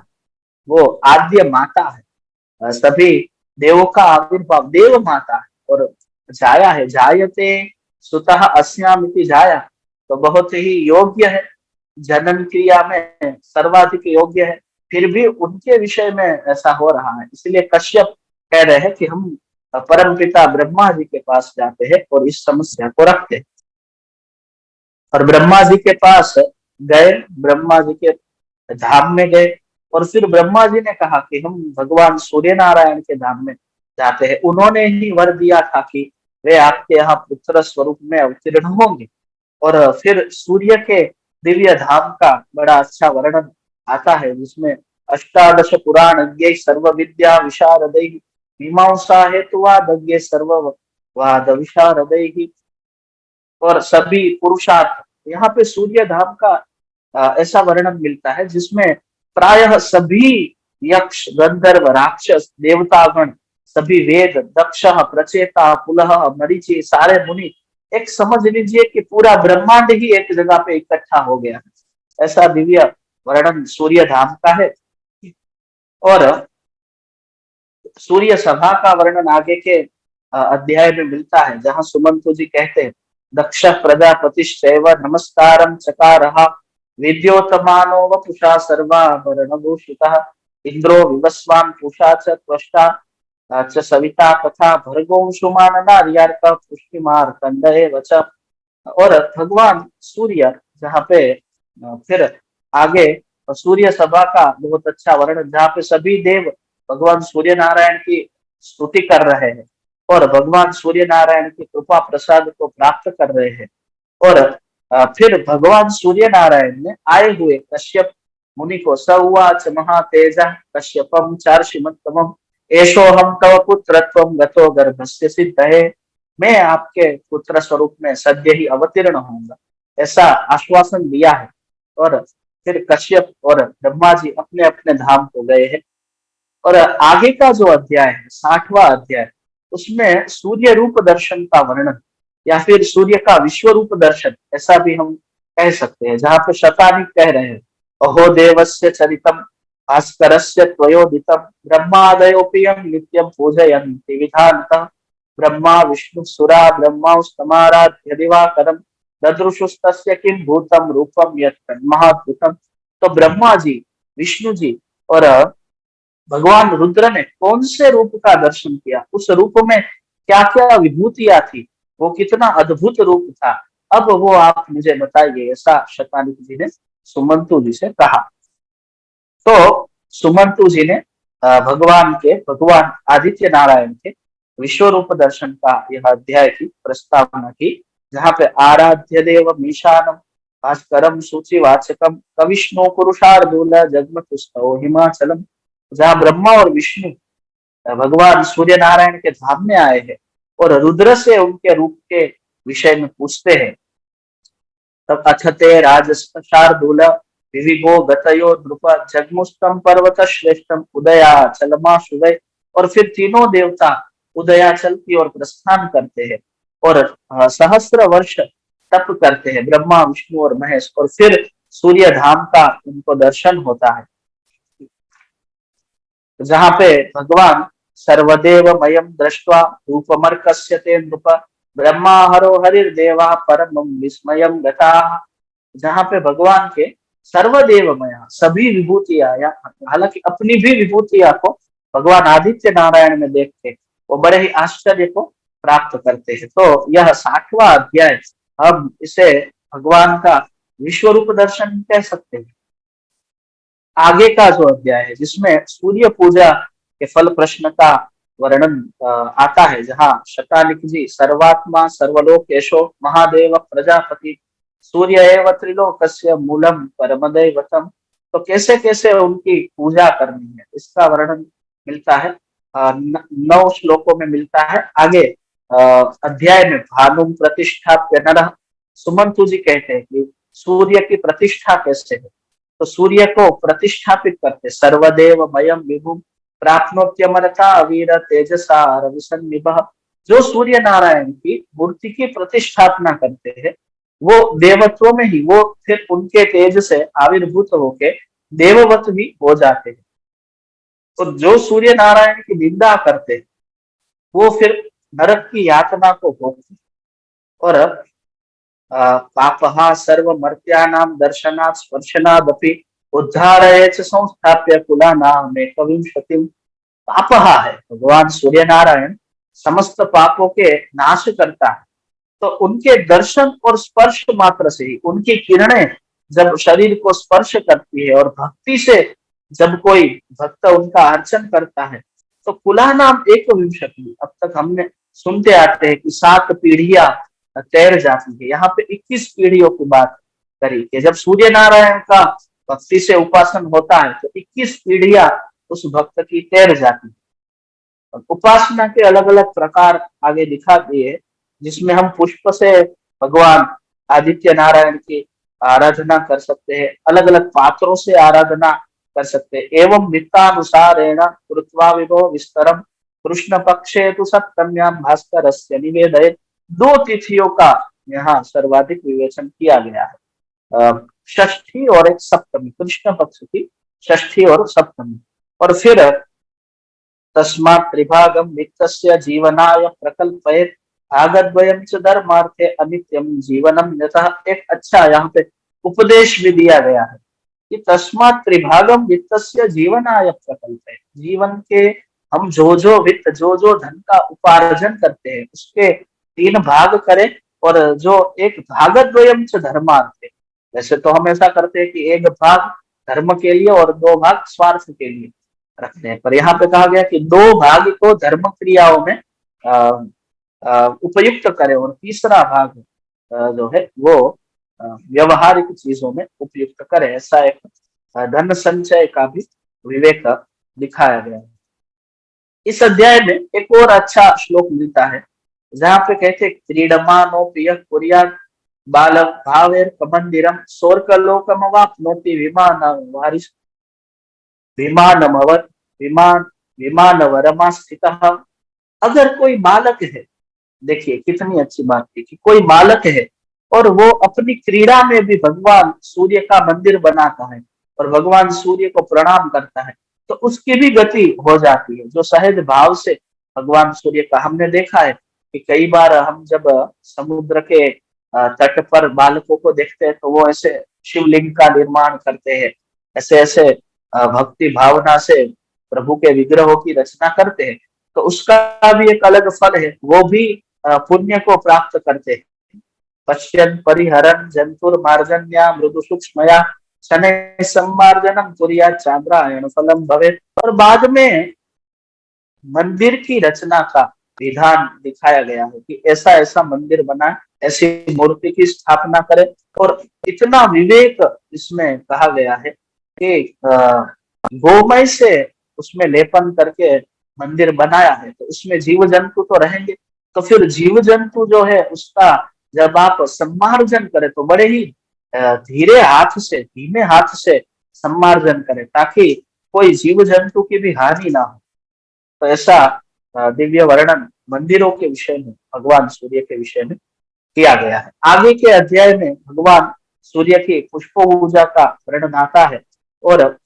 वो आद्य माता है, सभी देवों का आविर्भाव देव माता है। और जाया है, जायते सुतः अस्यामिति जाया, तो बहुत ही योग्य है, जनन क्रिया में सर्वाधिक योग्य है। फिर भी उनके विषय में ऐसा हो रहा है, इसलिए कश्यप कह रहे हैं कि हम परमपिता ब्रह्मा जी के पास जाते हैं और इस समस्या को रखते हैं। और ब्रह्मा जी के पास गए, ब्रह्मा जी के धाम में गए, और फिर ब्रह्मा जी ने कहा कि हम भगवान सूर्य नारायण के धाम में जाते हैं। उन्होंने ही वर दिया था कि वे आपके यहाँ पुत्र स्वरूप में अवतीर्ण होंगे। और फिर सूर्य के दिव्य धाम का बड़ा अच्छा वर्णन आता है, जिसमें अष्टादश पुराण सर्व विद्या विशारदै मीमांसा हेतुवादज्ञ सर्व वाद विशारदै। और सभी पुरुषार्थ, यहाँ पे सूर्य धाम का ऐसा वर्णन मिलता है जिसमें प्रायः सभी यक्ष गंधर्व राक्षस देवतागण, सभी वेद दक्ष प्रचेता पुलह मरीचि सारे मुनि, एक समझ लीजिए कि पूरा ब्रह्मांड ही एक जगह पे इकट्ठा हो गया है। ऐसा दिव्य वर्णन सूर्य धाम का है। और सूर्य सभा का वर्णन आगे के अध्याय में मिलता है, जहां सुमंतु जी कहते हैं दक्ष प्रजापति नमस्कारम चकारहा विद्योतमानो वपुषा सर्वाभरणभूषितः इंद्रो विवस्वान पूषा च त्वष्टा च सविता तथा भर्गोंशुमान नार्यार्क पुष्टिमार्कंडे वच। और भगवान सूर्य, जहाँ पे फिर आगे सूर्य सभा का बहुत अच्छा वर्णन, जहाँ पे सभी देव भगवान सूर्य नारायण की स्तुति कर रहे हैं और भगवान सूर्य नारायण की कृपा प्रसाद को प्राप्त कर रहे हैं। और फिर भगवान सूर्य नारायण ने आए हुए कश्यप मुनि को सउवाच महातेजा कश्यपम चार्षिमत्तमम एषो हम तव पुत्रत्वम गतो गर्भस्य सिद्धये। मैं आपके पुत्र स्वरूप में सद्य ही अवतीर्ण होऊंगा, ऐसा आश्वासन दिया है। और फिर कश्यप और ब्रह्मा जी अपने अपने धाम को गए हैं। और आगे का जो अध्याय है 60वां अध्याय, उसमें सूर्य रूप दर्शन का वर्णन, या फिर सूर्य का विश्व रूप दर्शन ऐसा भी हम कह सकते हैं, जहाँ पे शतानिक कह रहे हैं अहो देवस्य चरितम भास्करस्य त्वयोदितम ब्रह्मादयोपियम नित्यम पूजयन्ति विधानतः ब्रह्मा विष्णु सुरा ब्रह्मास्तमाराध्य दिवाकरम ददृशुस्तस्य किम भूतम रूपम यत् महाद्भुतम। तो ब्रह्मा जी, विष्णु जी और भगवान रुद्र ने कौन से रूप का दर्शन किया, उस रूप में क्या क्या विभूतियां थी, वो कितना अद्भुत रूप था, अब वो आप मुझे बताइए, ऐसा शतानिक जी ने सुमंतु जी से कहा। तो सुमंतु जी ने भगवान आदित्य नारायण के विश्व रूप दर्शन का यह अध्याय की प्रस्तावना की, जहाँ पे आराध्य देव मीशानम भास्करम सूचिवाचकम कविष्णु पुरुषार्दूल जगमतुस्तौ हिमाचलम, जहाँ ब्रह्मा और विष्णु भगवान सूर्य नारायण के धाम में आए हैं और रुद्र से उनके रूप के विषय में पूछते हैं, तब अथते राजशार्दूल विविगो गतयो नृप जगमुष्टम पर्वत श्रेष्ठम उदयाचलमा शुभय। और फिर तीनों देवता उदयाचल की ओर प्रस्थान करते हैं और सहस्त्र वर्ष तप करते हैं, ब्रह्मा विष्णु और महेश, और फिर सूर्य धाम का उनको दर्शन होता है, जहाँ पे भगवान सर्वदेव मयम दृष्ट्वा रूपमर्कस्यते नृप ब्रह्मा हरो हरिर्देवा परमं विस्मयम गता। जहाँ पे भगवान के सर्वदेवमय सभी विभूतियां, या हालांकि अपनी भी विभूतियां को भगवान आदित्य नारायण में देख के वो बड़े ही आश्चर्य को प्राप्त करते हैं। तो यह 60वां अध्याय, हम इसे भगवान का विश्व रूप दर्शन कह सकते हैं। आगे का जो अध्याय है जिसमें सूर्य पूजा के फल प्रश्न का वर्णन आता है, जहाँ शतानिक जी सर्वात्मा सर्वलोकेशो महादेव प्रजापति सूर्य एव त्रिलोकस्य मूलम परमदैवतम, तो कैसे कैसे उनकी पूजा करनी है इसका वर्णन मिलता है, 9 श्लोकों में मिलता है। आगे अध्याय में भानु प्रतिष्ठाप्य नरः, सुमंतु जी कहते हैं कि सूर्य की प्रतिष्ठा कैसे है, तो सूर्य को प्रतिष्ठापित करते, सर्वदेव मयम विभुम प्राप्नोत्यमरता अवीर तेजसा रविसन्निभः। जो सूर्य नारायण की मूर्ति की प्रतिष्ठापना करते हैं वो देवत्व में ही वो फिर उनके तेज से आविर्भूत होके देववत भी हो जाते हैं। तो जो सूर्य नारायण की निंदा करते हैं वो फिर नरक की यातना को भोगते, और पापः सर्वमर्त्यानां दर्शनात् स्पर्शनादपि उद्धारयेत् संस्थाप्य कुलानां एकविंशतिम्। पापः है, भगवान सूर्य नारायण समस्त पापों के नाश करता है, तो उनके दर्शन और स्पर्श मात्र से ही, उनकी किरणें जब शरीर को स्पर्श करती है और भक्ति से जब कोई भक्त उनका अर्चन करता है तो कुला नाम एक विंशति, अब तक हमने सुनते आते हैं कि 7 पीढ़ियां तैर जाती है, यहाँ पे 21 पीढ़ियों की बात करी कि जब सूर्य नारायण का भक्ति से उपासन होता है तो 21 पीढ़ियां उस भक्त की तैर जाती है। उपासना के अलग अलग प्रकार आगे दिखा दिए, जिसमें हम पुष्प से भगवान आदित्य नारायण की आराधना कर सकते हैं, अलग अलग पात्रों से आराधना कर सकते हैं। एवं वित्तानुसारेण कृत्वा विभो विस्तरम कृष्ण पक्षे तो सप्तम्याम भास्करस्य निवेदयेत्। 2 तिथियों का यहाँ सर्वाधिक विवेचन किया गया है, षष्ठी और एक सप्तमी, कृष्ण पक्ष की षष्ठी और सप्तमी। और फिर तस्मात् त्रिभागम वित्तस्य जीवनाय प्रकल्पयेत् भागद्वयं च धर्मार्थे अनित्यम जीवनम यतः। एक अच्छा यहाँ पे उपदेश भी दिया गया है कि तस्मात् त्रिभागम वित्तस्य जीवनाय प्रकल्पयेत्, जीवन के हम जो वित्त जो धन का उपार्जन करते हैं उसके 3 भाग करें, और जो एक भागद्वयम च धर्मार्थे, वैसे तो हम ऐसा करते हैं कि 1 भाग धर्म के लिए और 2 भाग स्वार्थ के लिए रखते हैं, पर यहाँ पे कहा गया कि 2 भाग को धर्म क्रियाओं में उपयुक्त करें और तीसरा भाग जो है वो व्यवहारिक चीजों में उपयुक्त करें। ऐसा एक धन संचय का भी विवेक दिखाया गया है। इस अध्याय में एक और अच्छा श्लोक मिलता है जहाँ पे कहते क्रीडमानो प्रिय कुर्यात् बालक भावेर कमंदिरम स्वर्गलोकमवाप्नोति विमानवारिस विमानमवर विमान विमानवरमा स्थितः। अगर कोई बालक है, देखिए कितनी अच्छी बात थी कि कोई बालक है और वो अपनी क्रीड़ा में भी भगवान सूर्य का मंदिर बनाता है और भगवान सूर्य को प्रणाम करता है, तो उसकी भी गति हो जाती है। जो सहज भाव से भगवान सूर्य का, हमने देखा है कि कई बार हम जब समुद्र के तट पर बालकों को देखते हैं तो वो ऐसे शिवलिंग का निर्माण करते हैं, ऐसे ऐसे भक्ति भावना से प्रभु के विग्रहों की रचना करते हैं, तो उसका भी एक अलग फल है, वो भी पुण्य को प्राप्त करते हैं। पश्यन् परिहरन् जंतुर्मार्जन्या मृदु सूक्ष्मया शनैः सम्मार्जनं कुर्यात् चान्द्रायण फलम भवेत्। और बाद में मंदिर की रचना का विधान दिखाया गया है कि ऐसा ऐसा मंदिर बनाए, ऐसी मूर्ति की स्थापना करे, और इतना विवेक इसमें कहा गया है कि गोमय से उसमें लेपन करके मंदिर बनाया है तो उसमें जीव जंतु तो रहेंगे, तो फिर जीव जंतु जो है उसका जब आप सम्मार्जन करें तो बड़े ही धीरे हाथ से, धीमे हाथ से सम्मार्जन करें, ताकि कोई जीव जंतु की भी हानि ना हो। तो ऐसा दिव्य वर्णन मंदिरों के विषय में, भगवान सूर्य के विषय में किया गया है। आगे के अध्याय में भगवान सूर्य की पुष्प पूजा का वर्णन आता है, और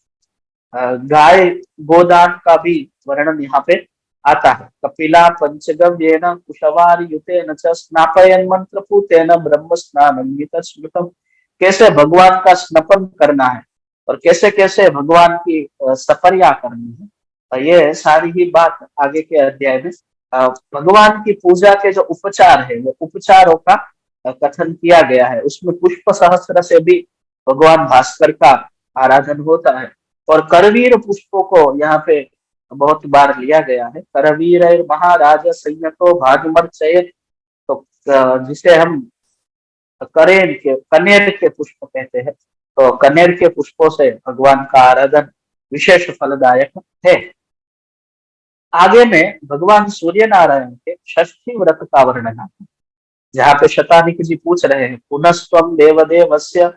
गाय गोदान का भी वर्णन यहाँ पे आता है। कपिला पंचगव्येन कुशवार युतेन च स्नापयन मंत्र पूतेन ब्रह्म स्नानम स्मृतम। कैसे भगवान का स्नपन करना है और कैसे कैसे भगवान की सफरिया करनी है, ये सारी ही बात आगे के अध्याय में भगवान की पूजा के जो उपचार है वो उपचारों का कथन किया गया है। उसमें पुष्प सहस्त्र से भी भगवान भास्कर का आराधन होता है, और करवीर पुष्पों को यहाँ पे बहुत बार लिया गया है। करवीर महाराज संयतो भानुमर्चयेत, तो जिसे हम कनेर के पुष्प कहते हैं, तो कनेर के पुष्पों से भगवान का आराधन विशेष फलदायक है। आगे में भगवान सूर्य नारायण के षष्ठी व्रत का वर्णन आता है, जहाँ पे शतानिक जी पूछ रहे हैं, पुनस्त्वम देवदेवस्य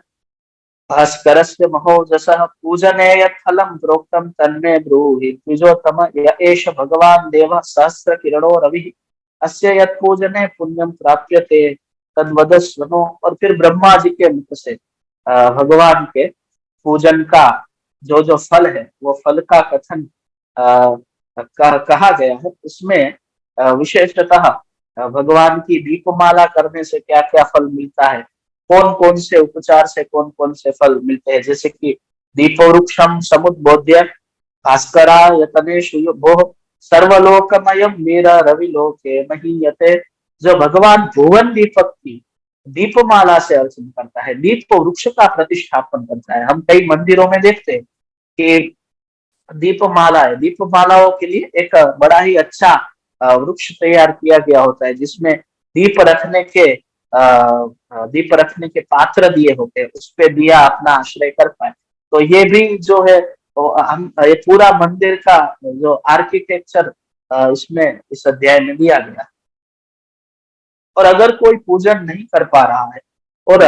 भास्करस्य महोजसः पूजने यत् फलं प्रोक्तं तन्मे ब्रूहि द्विजोत्तम य एष भगवान देवः सहस्र किरणो रविः अस्य यत् पूजने पुण्यम प्राप्यते तद्वदस्वनो। और फिर ब्रह्मा जी के मुख से भगवान के पूजन का जो जो फल है वो फल का कथन कहा गया है। उसमें विशेषतः भगवान की दीपमाला करने से क्या क्या फल मिलता है, कौन कौन से उपचार से कौन कौन से फल मिलते हैं, जैसे कि दीपवृक्षम समुद्बोध्य भास्करा यतनेषु भोः सर्वलोकमयम मेरा रविलोके महीयते। जो भगवान भुवन दीपक की दीपमाला से अर्चन करता है, दीप वृक्ष का प्रतिष्ठापन करता है। हम कई मंदिरों में देखते हैं कि दीपमाला है, दीपमालाओं के लिए एक बड़ा ही अच्छा वृक्ष तैयार किया गया होता है, जिसमें दीप रखने के दीप रखने के पात्र दिए होते हैं, उस पे दिया अपना आश्रय कर पाए। तो ये भी जो है हम ये पूरा मंदिर का जो आर्किटेक्चर इसमें इस अध्याय में दिया गया। और अगर कोई पूजन नहीं कर पा रहा है और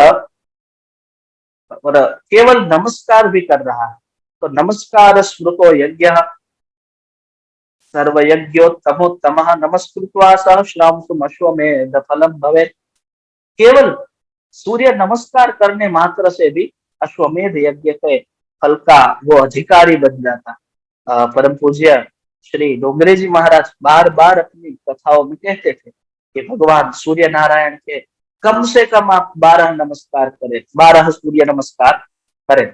केवल नमस्कार भी कर रहा है, तो नमस्कार स्मृतो यज्ञ सर्वयज्ञोत्तमोत्तमः नमस्कृत्वा सहस्रांशुम अश्वमेध फलम भवेत्। केवल सूर्य नमस्कार करने मात्र से भी अश्वमेध यज्ञ के फल का वो अधिकारी बन जाता। परम पूज्य श्री डोंगरे जी महाराज बार बार अपनी कथाओं में कहते थे कि भगवान सूर्य नारायण के कम से कम आप 12 नमस्कार करें, 12 सूर्य नमस्कार करें।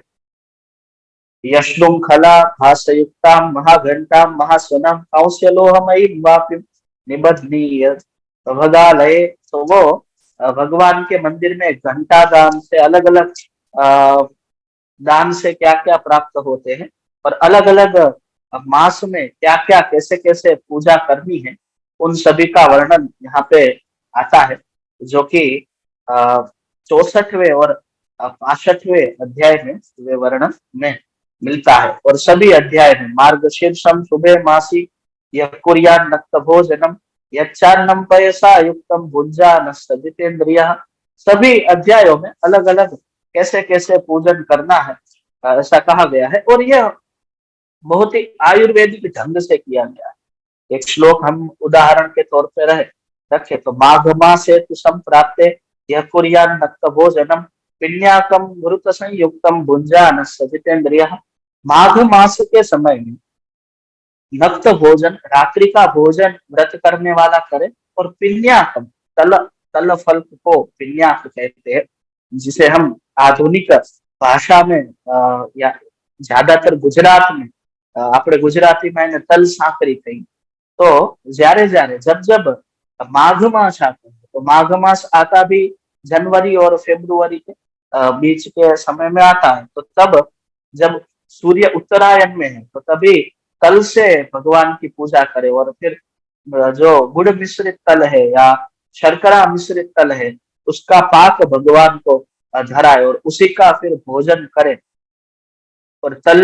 यशृंखला भासयुक्ता महाघंटा महास्वना कांस्यलोहमयी वापिम निबध्नीय भगालय। तो वो भगवान के मंदिर में घंटा दान से, अलग अलग दान से क्या क्या प्राप्त होते हैं, और अलग अलग मास में क्या क्या कैसे कैसे पूजा करनी है, उन सभी का वर्णन यहाँ पे आता है, जो कि 64वें और 65वें अध्याय में वे वर्णन में मिलता है। और सभी अध्याय में मार्गशीर्षम शुभे मासी यह कुर्यान नक्त भोजनम यच्चान्नम पयसा युक्तम भुंजान सजितेन्द्रिय। सभी अध्यायों में अलग अलग कैसे कैसे पूजन करना है ऐसा कहा गया है, और यह बहुत ही आयुर्वेदिक ढंग से किया गया है। एक श्लोक हम उदाहरण के तौर पर रखे तो माघ मासे तु संप्राप्ते यह कुर्यान नक्त भोजनम पिण्याकम घृत संयुक्तम भुंजान सजितेन्द्रिय। माघ मास के समय में नक्त भोजन, रात्रि का भोजन व्रत करने वाला करे, और पिण्याकम, तल तल फल को पिण्याक कहते हैं, जिसे हम आधुनिक भाषा में या ज्यादातर गुजरात में આપણે ગુજરાતીમાં એને તલ સાંકરી કહી। तो જ્યારે જ્યારે जब जब माघ मास आता है, तो माघ मास आता भी जनवरी और फरवरी के बीच के समय में आता है, तो तब जब सूर्य उत्तरायण में है तो तभी तल से भगवान की पूजा करे, और फिर जो गुड़ मिश्रित तल है या शर्करा मिश्रित तल है उसका पाक भगवान को धराए और उसी का फिर भोजन करे। और तल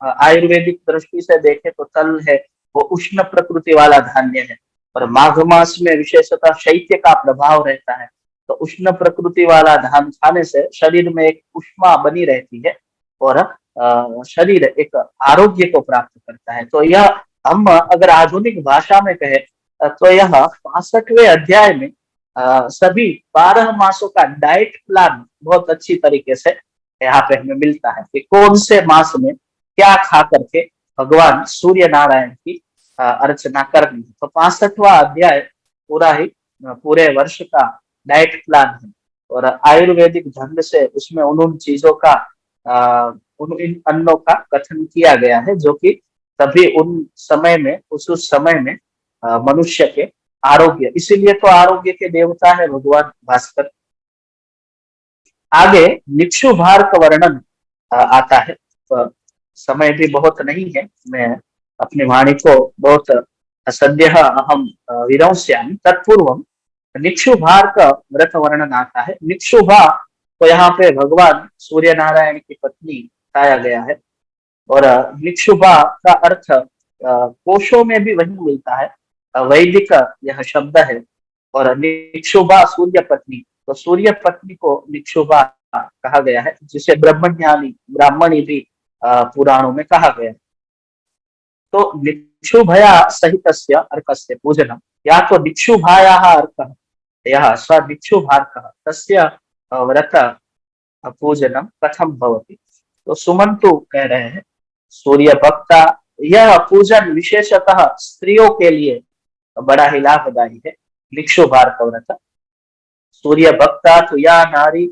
आयुर्वेदिक दृष्टि से देखे तो तल है वो उष्ण प्रकृति वाला धान्य है। और माघ मास में विशेषतः शैत्य का प्रभाव रहता है, तो उष्ण प्रकृति वाला धान खाने से शरीर में एक उष्मा बनी रहती है और शरीर एक आरोग्य को प्राप्त करता है। तो यह हम अगर आधुनिक भाषा में कहें तो यह 65वें अध्याय में सभी 12 मासों का डाइट प्लान बहुत अच्छी तरीके से यहाँ पे हमें मिलता है कि कौन से मास में क्या खा करके भगवान सूर्य नारायण की अर्चना करनी है। तो 65वां अध्याय पूरा ही पूरे वर्ष का डाइट प्लान है और आयुर्वेदिक ढंग से उसमें उन चीजों का उन इन अन्नों का कथन किया गया है जो कि तभी उन समय में उस समय में मनुष्य के आरोग्य, इसीलिए तो आरोग्य के देवता है भगवान भास्कर। आगे निक्षुभार का वर्णन आता है। तो समय भी बहुत नहीं है, मैं अपनी वाणी को बहुत सद्य अहम विरंस्यामि तत्पूर्वम निक्षुभार का व्रत वर्णन आता है। निक्षुभा तो यहाँ पे भगवान सूर्य नारायण की पत्नी बताया गया है और निक्षुभा का अर्थ कोशों में भी वही मिलता है, वैदिक यह शब्द है। और निक्षुभा सूर्य पत्नी, तो सूर्य पत्नी को निक्षुभा कहा गया है, जिसे ब्रह्मज्ञानी ब्राह्मणी भी पुराणों में कहा गया है। तो निक्षुभया सहित अर्कस्य पूजनम, या तो निक्षुभाया अर्क यह स निक्षुभार्कः तस्य व्रत पूजनम कथम भवति। तो सुमंतु कह रहे हैं सूर्य भक्ता, यह पूजन विशेषतः स्त्रियों के लिए बड़ा ही लाभदायी है। निक्षुभार्क व्रत सूर्य भक्ता तो या नारी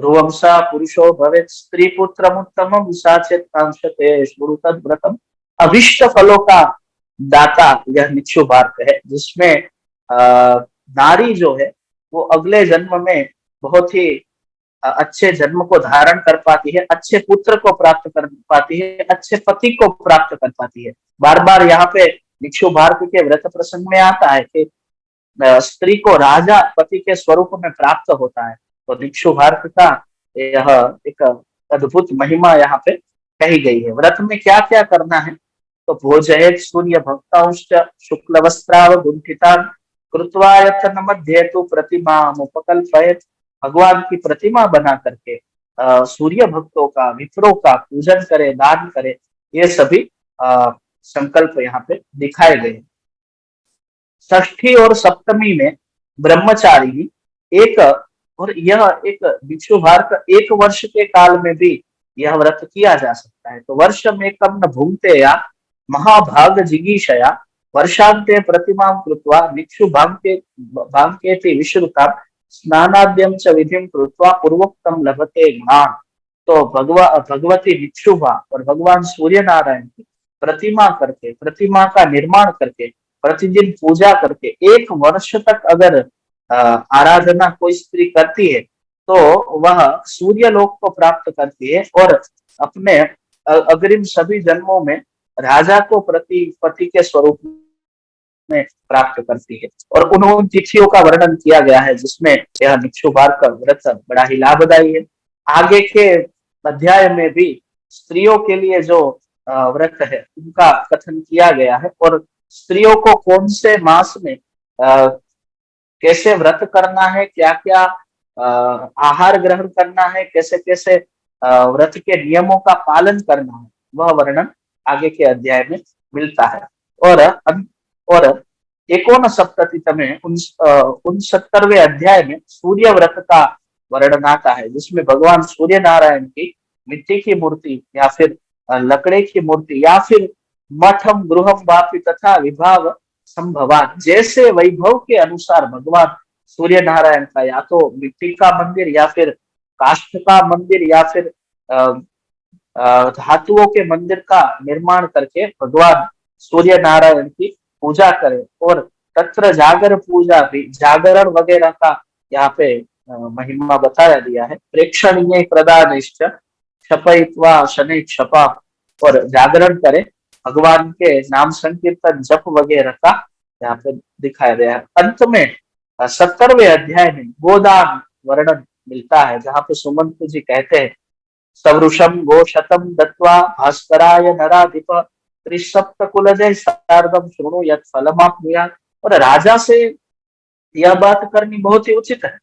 ध्रुवम सा पुरुषो भवेत् स्त्री पुत्र उत्तमम साचेत कांक्षते स्मृत तद्व्रतम। अभिष्ट फलों का दाता यह निक्षुभार्क है, जिसमें नारी जो है वो अगले जन्म में बहुत ही अच्छे जन्म को धारण कर पाती है, अच्छे पुत्र को प्राप्त कर पाती है, अच्छे पति को प्राप्त कर पाती है। बार बार यहाँ पे निक्षुभार्क के व्रत प्रसंग में आता है कि स्त्री को राजा पति के स्वरूप में प्राप्त होता है। तो निक्षुभार्क का यह एक अद्भुत महिमा यहाँ पे कही गई है। व्रत में क्या क्या करना है, तो भोजयेत् सूर्य भक्तांश्च शुक्ल वस्त्राव गुंठिता कृत्वा यत्न मध्य तो प्रतिमा उपकल्पयेत्। भगवान की प्रतिमा बना करके सूर्य भक्तों का विप्रों का पूजन करे, दान करे, ये सभी संकल्प यहाँ पे दिखाए गए। षष्ठी और सप्तमी में ब्रह्मचारी एक, और यह एक निक्षुभार का 1 वर्ष के काल में भी यह व्रत किया जा सकता है। तो वर्ष में कम न भूमते या महाभाग जिगीषया वर्षांते प्रतिमा कृत्वा निक्षु भांके विश्रुता स्नानाद्यम च विधिम कृत्वा पूर्वोक्तम लभते ज्ञान। तो भगवती निक्षुभा और भगवान सूर्य नारायण की प्रतिमा करके, प्रतिमा का निर्माण करके, प्रतिदिन पूजा करके 1 वर्ष तक अगर आराधना कोई स्त्री करती है तो वह सूर्य लोक को प्राप्त करती है और अपने अग्रिम सभी जन्मों में राजा को पति के स्वरूप में प्राप्त करती है। और उन तिथियों का वर्णन किया गया है जिसमें यह निक्षुभार का व्रत बड़ा ही लाभदायी है। आगे के अध्याय में भी स्त्रियों के लिए जो व्रत है उनका कथन किया गया है और स्त्रियों को कौन से मास में कैसे व्रत करना है, क्या क्या आहार ग्रहण करना है, कैसे कैसे व्रत के नियमों का पालन करना है, वह वर्णन आगे के अध्याय में मिलता है। और 69तमे 69वें अध्याय में सूर्य व्रत का वर्णन आता है, जिसमें भगवान सूर्य नारायण की मिट्टी की मूर्ति या फिर लकड़े की मूर्ति या फिर मठम गृहम वापि तथा विभाव संभवान, जैसे वैभव के अनुसार भगवान सूर्य नारायण का या तो मिट्टी का मंदिर या फिर काष्ठ का मंदिर या फिर धातुओं के मंदिर का निर्माण करके भगवान सूर्य नारायण की पूजा करें। और तत्र जागर पूजा भी, जागरण वगैरह का यहाँ पे महिमा बताया दिया है। प्रेक्षणीय प्रदानिश्च क्षपयित्वा शनि क्षपा, और जागरण करें, भगवान के नाम संकीर्तन जप वगैरह का यहाँ पे दिखाया गया है। अंत में 70वें अध्याय में गोदान वर्णन मिलता है, जहाँ पे सुमंत जी कहते हैं सवृषम गो शतम दत्वा भास्कराय नराधिप त्रिसप्तकुलजय सार्धम शृणु यत् फलमाप्नुयात्। और राजा से यह बात करनी बहुत ही उचित है।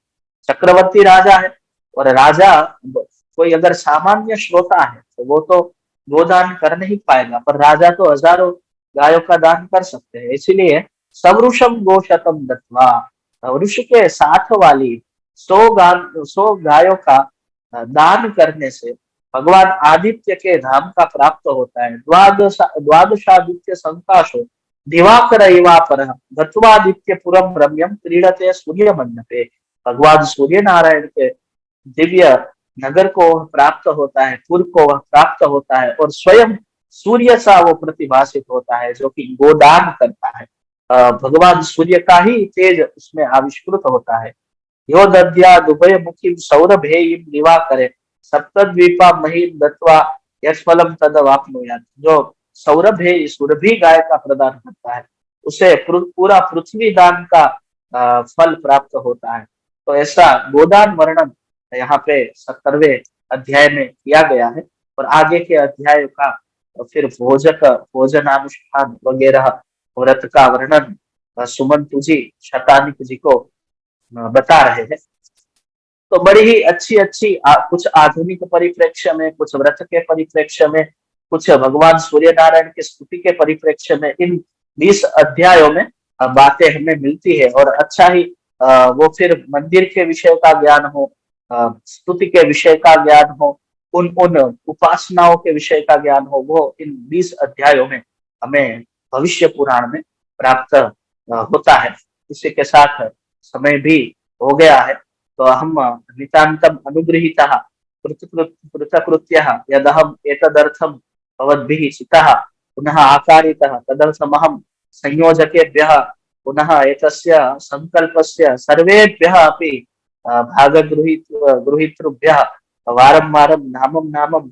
चक्रवर्ती राजा है, और राजा कोई अगर सामान्य श्रोता है तो वो तो गोदान कर नहीं पाएगा, पर राजा तो हजारों गायों का दान कर सकते हैं। इसीलिए सवृषम गोशतम दत्वा, वृष के साथ वाली 100 गायों का दान करने से भगवान आदित्य के धाम का प्राप्त होता है। द्वादशादित्य संकाशो दिवाकर इवापर गत्वादित्य पुरम रम्यम क्रीडते सूर्य मंडपे। भगवान सूर्य नारायण के दिव्य नगर को वह प्राप्त होता है, पुर को वह प्राप्त होता है, और स्वयं सूर्य सा वो प्रतिभाषित होता है, जो कि गोदान करता है। भगवान सूर्य का ही तेज उसमें आविष्कृत होता है। यो दद्या दुभय मुखी सौरभेयीम दिवाकरे सप्तद्वीपा महीम दत्वा यशफलम तदवाप्नुयात्। जो सौरभ है, सुरभि गाय का प्रदान करता है, उसे पूरा पृथ्वी दान का फल प्राप्त होता है। तो ऐसा गोदान वर्णन यहाँ पे 70वें अध्याय में किया गया है। और आगे के अध्याय का फिर भोजनानुष्ठान वगैरह व्रत का वर्णन सुमंतु जी शतानिक जी को बता रहे हैं। तो बड़ी ही अच्छी अच्छी कुछ आधुनिक परिप्रेक्ष्य में, कुछ व्रत के परिप्रेक्ष्य में, कुछ भगवान सूर्य नारायण की स्तुति के परिप्रेक्ष्य में इन 20 अध्यायों में बातें हमें मिलती है। और अच्छा ही वो फिर मंदिर के विषय का ज्ञान हो, स्तुति के विषय का ज्ञान हो, उन उपासनाओं के विषय का ज्ञान हो, वो इन 20 अध्यायों में हमें भविष्य पुराण में प्राप्त होता है। इसी के साथ समय भी हो गया है, तो हम नितान्तम अनुगृहीतः कृतकृत्यः यदहम् एतदर्थं भवद्भिः चितः पुनः आकारितः तदर्थमहं संयोजकेभ्यः पुनः एतस्य संकल्पस्य सर्वेभ्यः अपि गृहीतृभ्यः वारं वारं नामं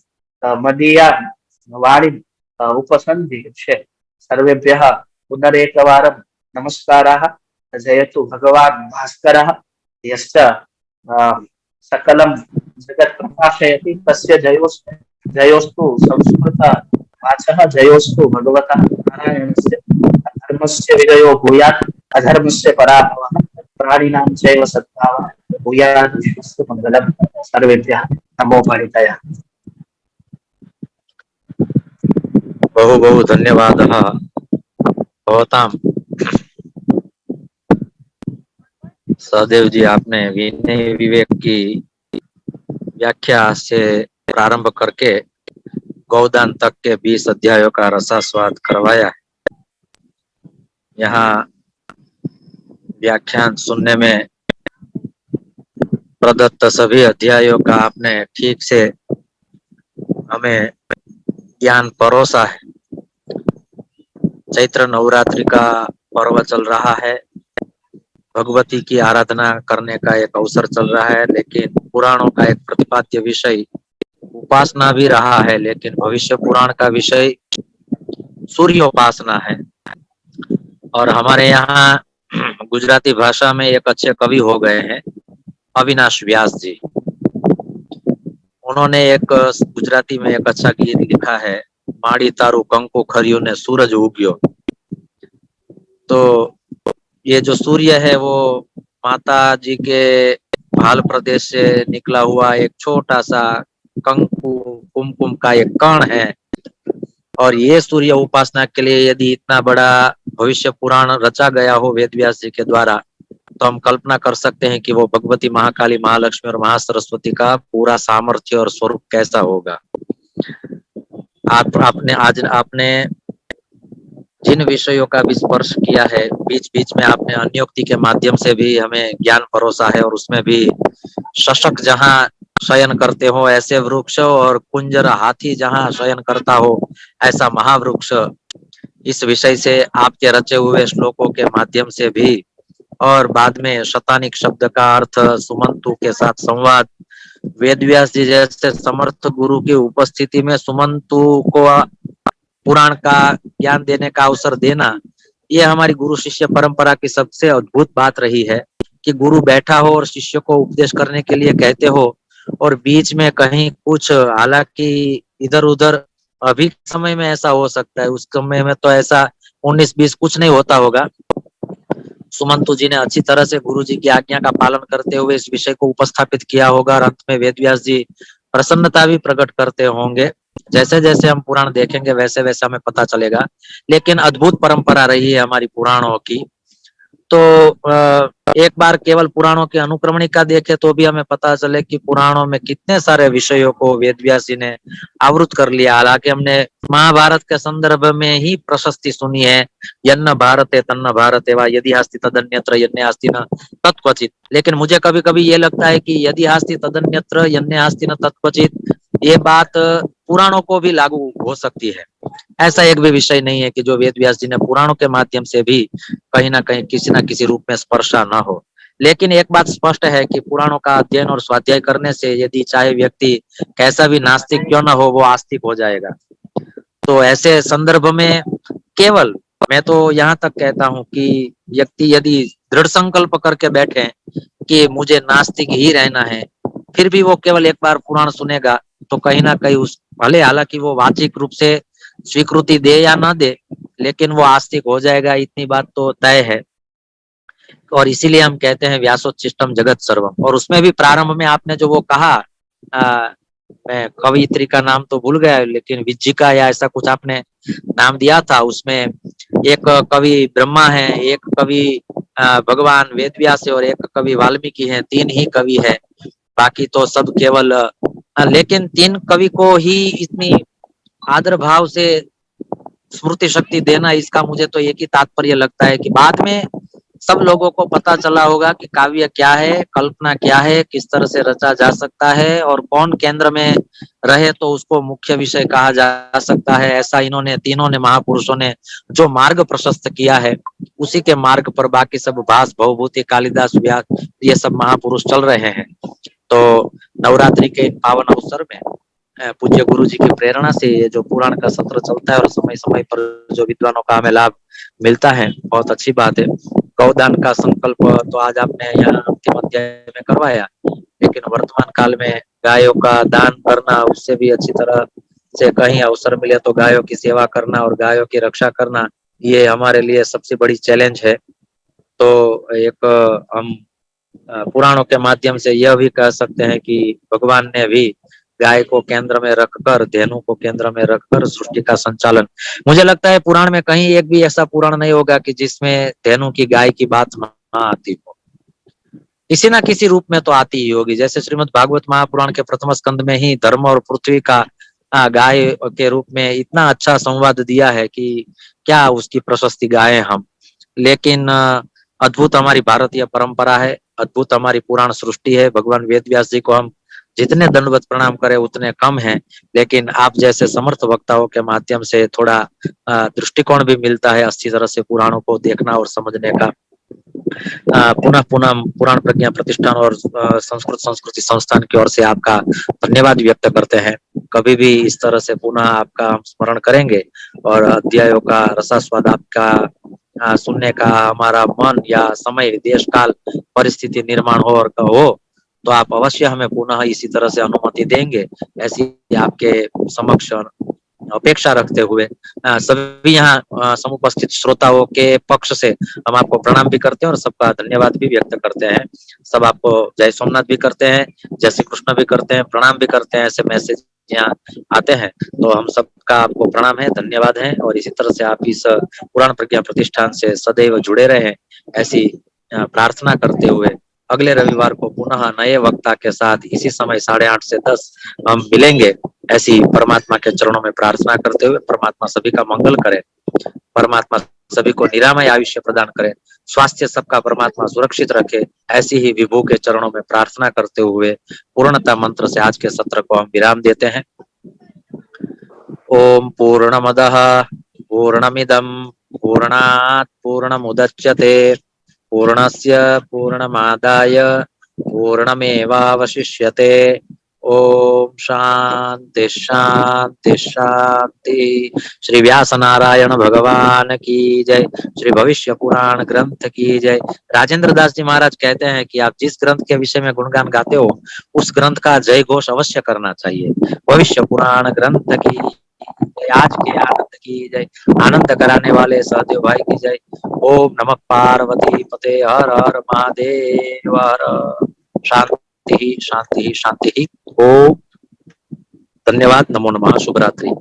मदीयां वाणीम् उपसन्धिक्षे सर्वेभ्यः पुनरेकवारं नमस्काराः। जयतु भगवान् भास्करः यश्च सकलं जगत् प्रकाशयति तस्य जयोस्तु संस्कृत वाचः जयोस्तु भगवतः नारायणस्य धर्मस्य विजयो भूयात् अधर्मस्य पराभवः प्राणिनां चैव सद्भावः भूयात् विश्वस्य मङ्गलं। सर्वेभ्यः नमो भणितयः। बहु बहु धन्यवादः भवतां सहदेव जी। आपने विनय विवेक की व्याख्या से प्रारंभ करके गौदान तक के 20 अध्यायों का रसास्वाद करवाया है। यहाँ व्याख्यान सुनने में प्रदत्त सभी अध्यायों का आपने ठीक से हमें ज्ञान परोसा है। चैत्र नवरात्रि का पर्व चल रहा है, भगवती की आराधना करने का एक अवसर चल रहा है, लेकिन पुराणों का एक प्रतिपाद्य विषय उपासना भी रहा है, लेकिन भविष्य पुराण का विषय सूर्योपासना है। और हमारे यहाँ गुजराती भाषा में एक अच्छे कवि हो गए हैं अविनाश व्यास जी। उन्होंने एक गुजराती में एक अच्छा गीत लिखा है, माड़ी तारू कंकु खरियो ने सूरज उग्यो। तो ये जो सूर्य है वो माता जी के भाल प्रदेश से निकला हुआ एक छोटा सा कंकु कुमकुम का एक कण है। और ये सूर्य उपासना के लिए यदि इतना बड़ा भविष्य पुराण रचा गया हो वेद व्यास जी के द्वारा, तो हम कल्पना कर सकते हैं कि वो भगवती महाकाली महालक्ष्मी और महासरस्वती का पूरा सामर्थ्य और स्वरूप कैसा होगा। आपने जिन विषयों का भी स्पर्श किया है, बीच बीच में आपने अन्योक्ति के माध्यम से भी हमें ज्ञान परोसा है। और उसमें भी शशक जहाँ शयन करते हो ऐसे वृक्ष, और कुंजर हाथी जहाँ शयन करता हो ऐसा महावृक्ष, इस विषय से आपके रचे हुए श्लोकों के माध्यम से भी, और बाद में शतानिक शब्द का अर्थ, सुमंतु के साथ संवाद, वेदव्यास जी जैसे समर्थ गुरु की उपस्थिति में सुमंतु को पुराण का ज्ञान देने का अवसर देना, ये हमारी गुरु शिष्य परंपरा की सबसे अद्भुत बात रही है कि गुरु बैठा हो और शिष्य को उपदेश करने के लिए कहते हो, और बीच में कहीं कुछ हालांकि इधर उधर अभी के समय में ऐसा हो सकता है, उस समय में तो ऐसा 19-20 कुछ नहीं होता होगा। सुमंतु जी ने अच्छी तरह से गुरु जी की आज्ञा का पालन करते हुए इस विषय को उपस्थापित किया होगा और अंत में वेद व्यास जी प्रसन्नता भी प्रकट करते होंगे। जैसे जैसे हम पुराण देखेंगे वैसे वैसे हमें पता चलेगा, लेकिन अद्भुत परंपरा रही है हमारी पुराणों की। तो एक बार केवल पुराणों की अनुक्रमणिका देखे तो भी हमें पता चले कि पुराणों में कितने सारे विषयों को वेद व्यास जी ने आवृत कर लिया। हालांकि हमने महाभारत के संदर्भ में ही प्रशस्ति सुनी है, यन्न भारते तन्न भारते वा यदि हास्ति तदन्यत्र यन्ने हास्ति न तत्क्वचित। लेकिन मुझे कभी कभी ये लगता है कि यदि हास्ति तदन्यत्र यन्ने हास्ति न तत्क्वचित ये बात पुराणों को भी लागू हो सकती है। ऐसा एक भी विषय नहीं है कि जो वेद व्यास जी ने पुराणों के माध्यम से भी कहीं ना कहीं किसी ना किसी रूप में स्पर्शा ना हो। लेकिन एक बात स्पष्ट है कि पुराणों का अध्ययन और स्वाध्याय करने से यदि चाहे व्यक्ति कैसा भी नास्तिक क्यों ना हो वो आस्तिक हो जाएगा। तो ऐसे संदर्भ में केवल मैं तो यहाँ तक कहता हूँ कि व्यक्ति यदि दृढ़ संकल्प करके बैठे कि मुझे नास्तिक ही रहना है, फिर भी वो केवल एक बार पुराण सुनेगा तो कहीं ना कहीं उस भले हालांकि वो वाचिक रूप से स्वीकृति दे या ना दे, लेकिन वो आस्तिक हो जाएगा, इतनी बात तो तय है। और इसीलिए हम कहते हैं व्यासोच्छिष्टम जगत सर्वम। और उसमें भी प्रारंभ में आपने जो वो कहा, आ, मैं कवियत्री का नाम तो भूल गया, लेकिन विज्जिका या ऐसा कुछ आपने नाम दिया था। उसमें एक कवि ब्रह्मा है, एक कवि भगवान वेद व्यास है और एक कवि वाल्मीकि है। तीन ही कवि है, बाकी तो सब केवल लेकिन तीन कवि को ही इतनी आदर भाव से स्मृति शक्ति देना, इसका मुझे तो एक ही तात्पर्य लगता है कि बाद में सब लोगों को पता चला होगा कि काव्य क्या है, कल्पना क्या है, किस तरह से रचा जा सकता है और कौन केंद्र में रहे तो उसको मुख्य विषय कहा जा सकता है। ऐसा इन्होंने तीनों ने महापुरुषों ने जो मार्ग प्रशस्त किया है, उसी के मार्ग पर बाकी सब भास भवभूति कालिदास व्यास ये सब महापुरुष चल रहे हैं। तो नवरात्रि के पावन अवसर में पूज्य गुरु जी की प्रेरणा से ये जो पुराण का सत्र चलता है और समय समय पर जो विद्वानों का हमें लाभ मिलता है, बहुत अच्छी बात है। गौदान का संकल्प तो आज आपने यहाँ अंतिम अध्याय में करवाया, लेकिन वर्तमान काल में गायों का दान करना, उससे भी अच्छी तरह से कहीं अवसर मिले तो गायों की सेवा करना और गायों की रक्षा करना, ये हमारे लिए सबसे बड़ी चैलेंज है। तो एक हम पुराणों के माध्यम से यह भी कह सकते हैं कि भगवान ने भी गाय को केंद्र में रखकर, धेनु को केंद्र में रखकर सृष्टि का संचालन। मुझे लगता है पुराण में कहीं एक भी ऐसा पुराण नहीं होगा कि जिसमें धेनु की गाय की बात ना आती हो। किसी ना किसी रूप में तो आती ही होगी। जैसे श्रीमद् भागवत महापुराण के प्रथम स्कंद में ही धर्म और पृथ्वी का गाय के रूप में इतना अच्छा संवाद दिया है कि क्या उसकी प्रशस्ति गाए हम। लेकिन अद्भुत हमारी भारतीय परंपरा है, अद्भुत हमारी पुराण सृष्टि है। भगवान वेद व्यास जी को हम जितने दंडवत प्रणाम करें उतने कम है। लेकिन आप जैसे समर्थ वक्ताओं के माध्यम से थोड़ा दृष्टिकोण भी मिलता है अच्छी तरह से पुराणों को देखना और समझने का। पुनः पुनः पुराण प्रज्ञा प्रतिष्ठान और संस्कृत संस्कृति संस्थान की ओर से आपका धन्यवाद व्यक्त करते हैं। कभी भी इस तरह से पुनः आपका हम स्मरण करेंगे और अध्यायों का रसास्वाद आपका सुनने का हमारा मन या समय देश काल परिस्थिति निर्माण हो तो आप अवश्य हमें पुनः इसी तरह से अनुमति देंगे, ऐसी आपके समक्ष अपेक्षा रखते हुए सभी यहाँ समुपस्थित श्रोताओं के पक्ष से हम आपको प्रणाम भी करते हैं और सबका धन्यवाद भी व्यक्त करते हैं। सब आपको जय सोमनाथ भी करते हैं, जय श्री कृष्ण भी करते हैं, प्रणाम भी करते हैं। ऐसे मैसेज यहाँ आते हैं तो हम सबका आपको प्रणाम है, धन्यवाद है। और इसी तरह से आप इस पुराण प्रज्ञा प्रतिष्ठान से सदैव जुड़े रहे, ऐसी प्रार्थना करते हुए अगले रविवार को पुनः नए वक्ता के साथ इसी समय 8:30 से 10 हम मिलेंगे, ऐसी परमात्मा के चरणों में प्रार्थना करते हुए। परमात्मा सभी का मंगल करे, परमात्मा सभी को निरामय आयुष्य प्रदान करे, स्वास्थ्य सबका परमात्मा सुरक्षित रखे, ऐसी ही विभू के चरणों में प्रार्थना करते हुए पूर्णता मंत्र से आज के सत्र को हम विराम देते हैं। ओम पूर्णमदः पूर्णमिदं पूर्णात् पूर्णमुदच्यते पूर्णस्य पूर्णमादाय पूर्णमेवावशिष्यते। ओम शांति शांति शांति। श्री व्यास नारायण भगवान की जय। श्री भविष्य पुराण ग्रंथ की जय। राजेंद्र दास जी महाराज कहते हैं कि आप जिस ग्रंथ के विषय में गुणगान गाते हो उस ग्रंथ का जय घोष अवश्य करना चाहिए। भविष्य पुराण ग्रंथ की जय। आज के आनंद की जय। आनंद कराने वाले सहदेव भाई की जय। ओम नमः पार्वती पते हर हर महादेव हर। शांति शांति शांति। ओम। धन्यवाद। नमो नमः। शुभ रात्रि।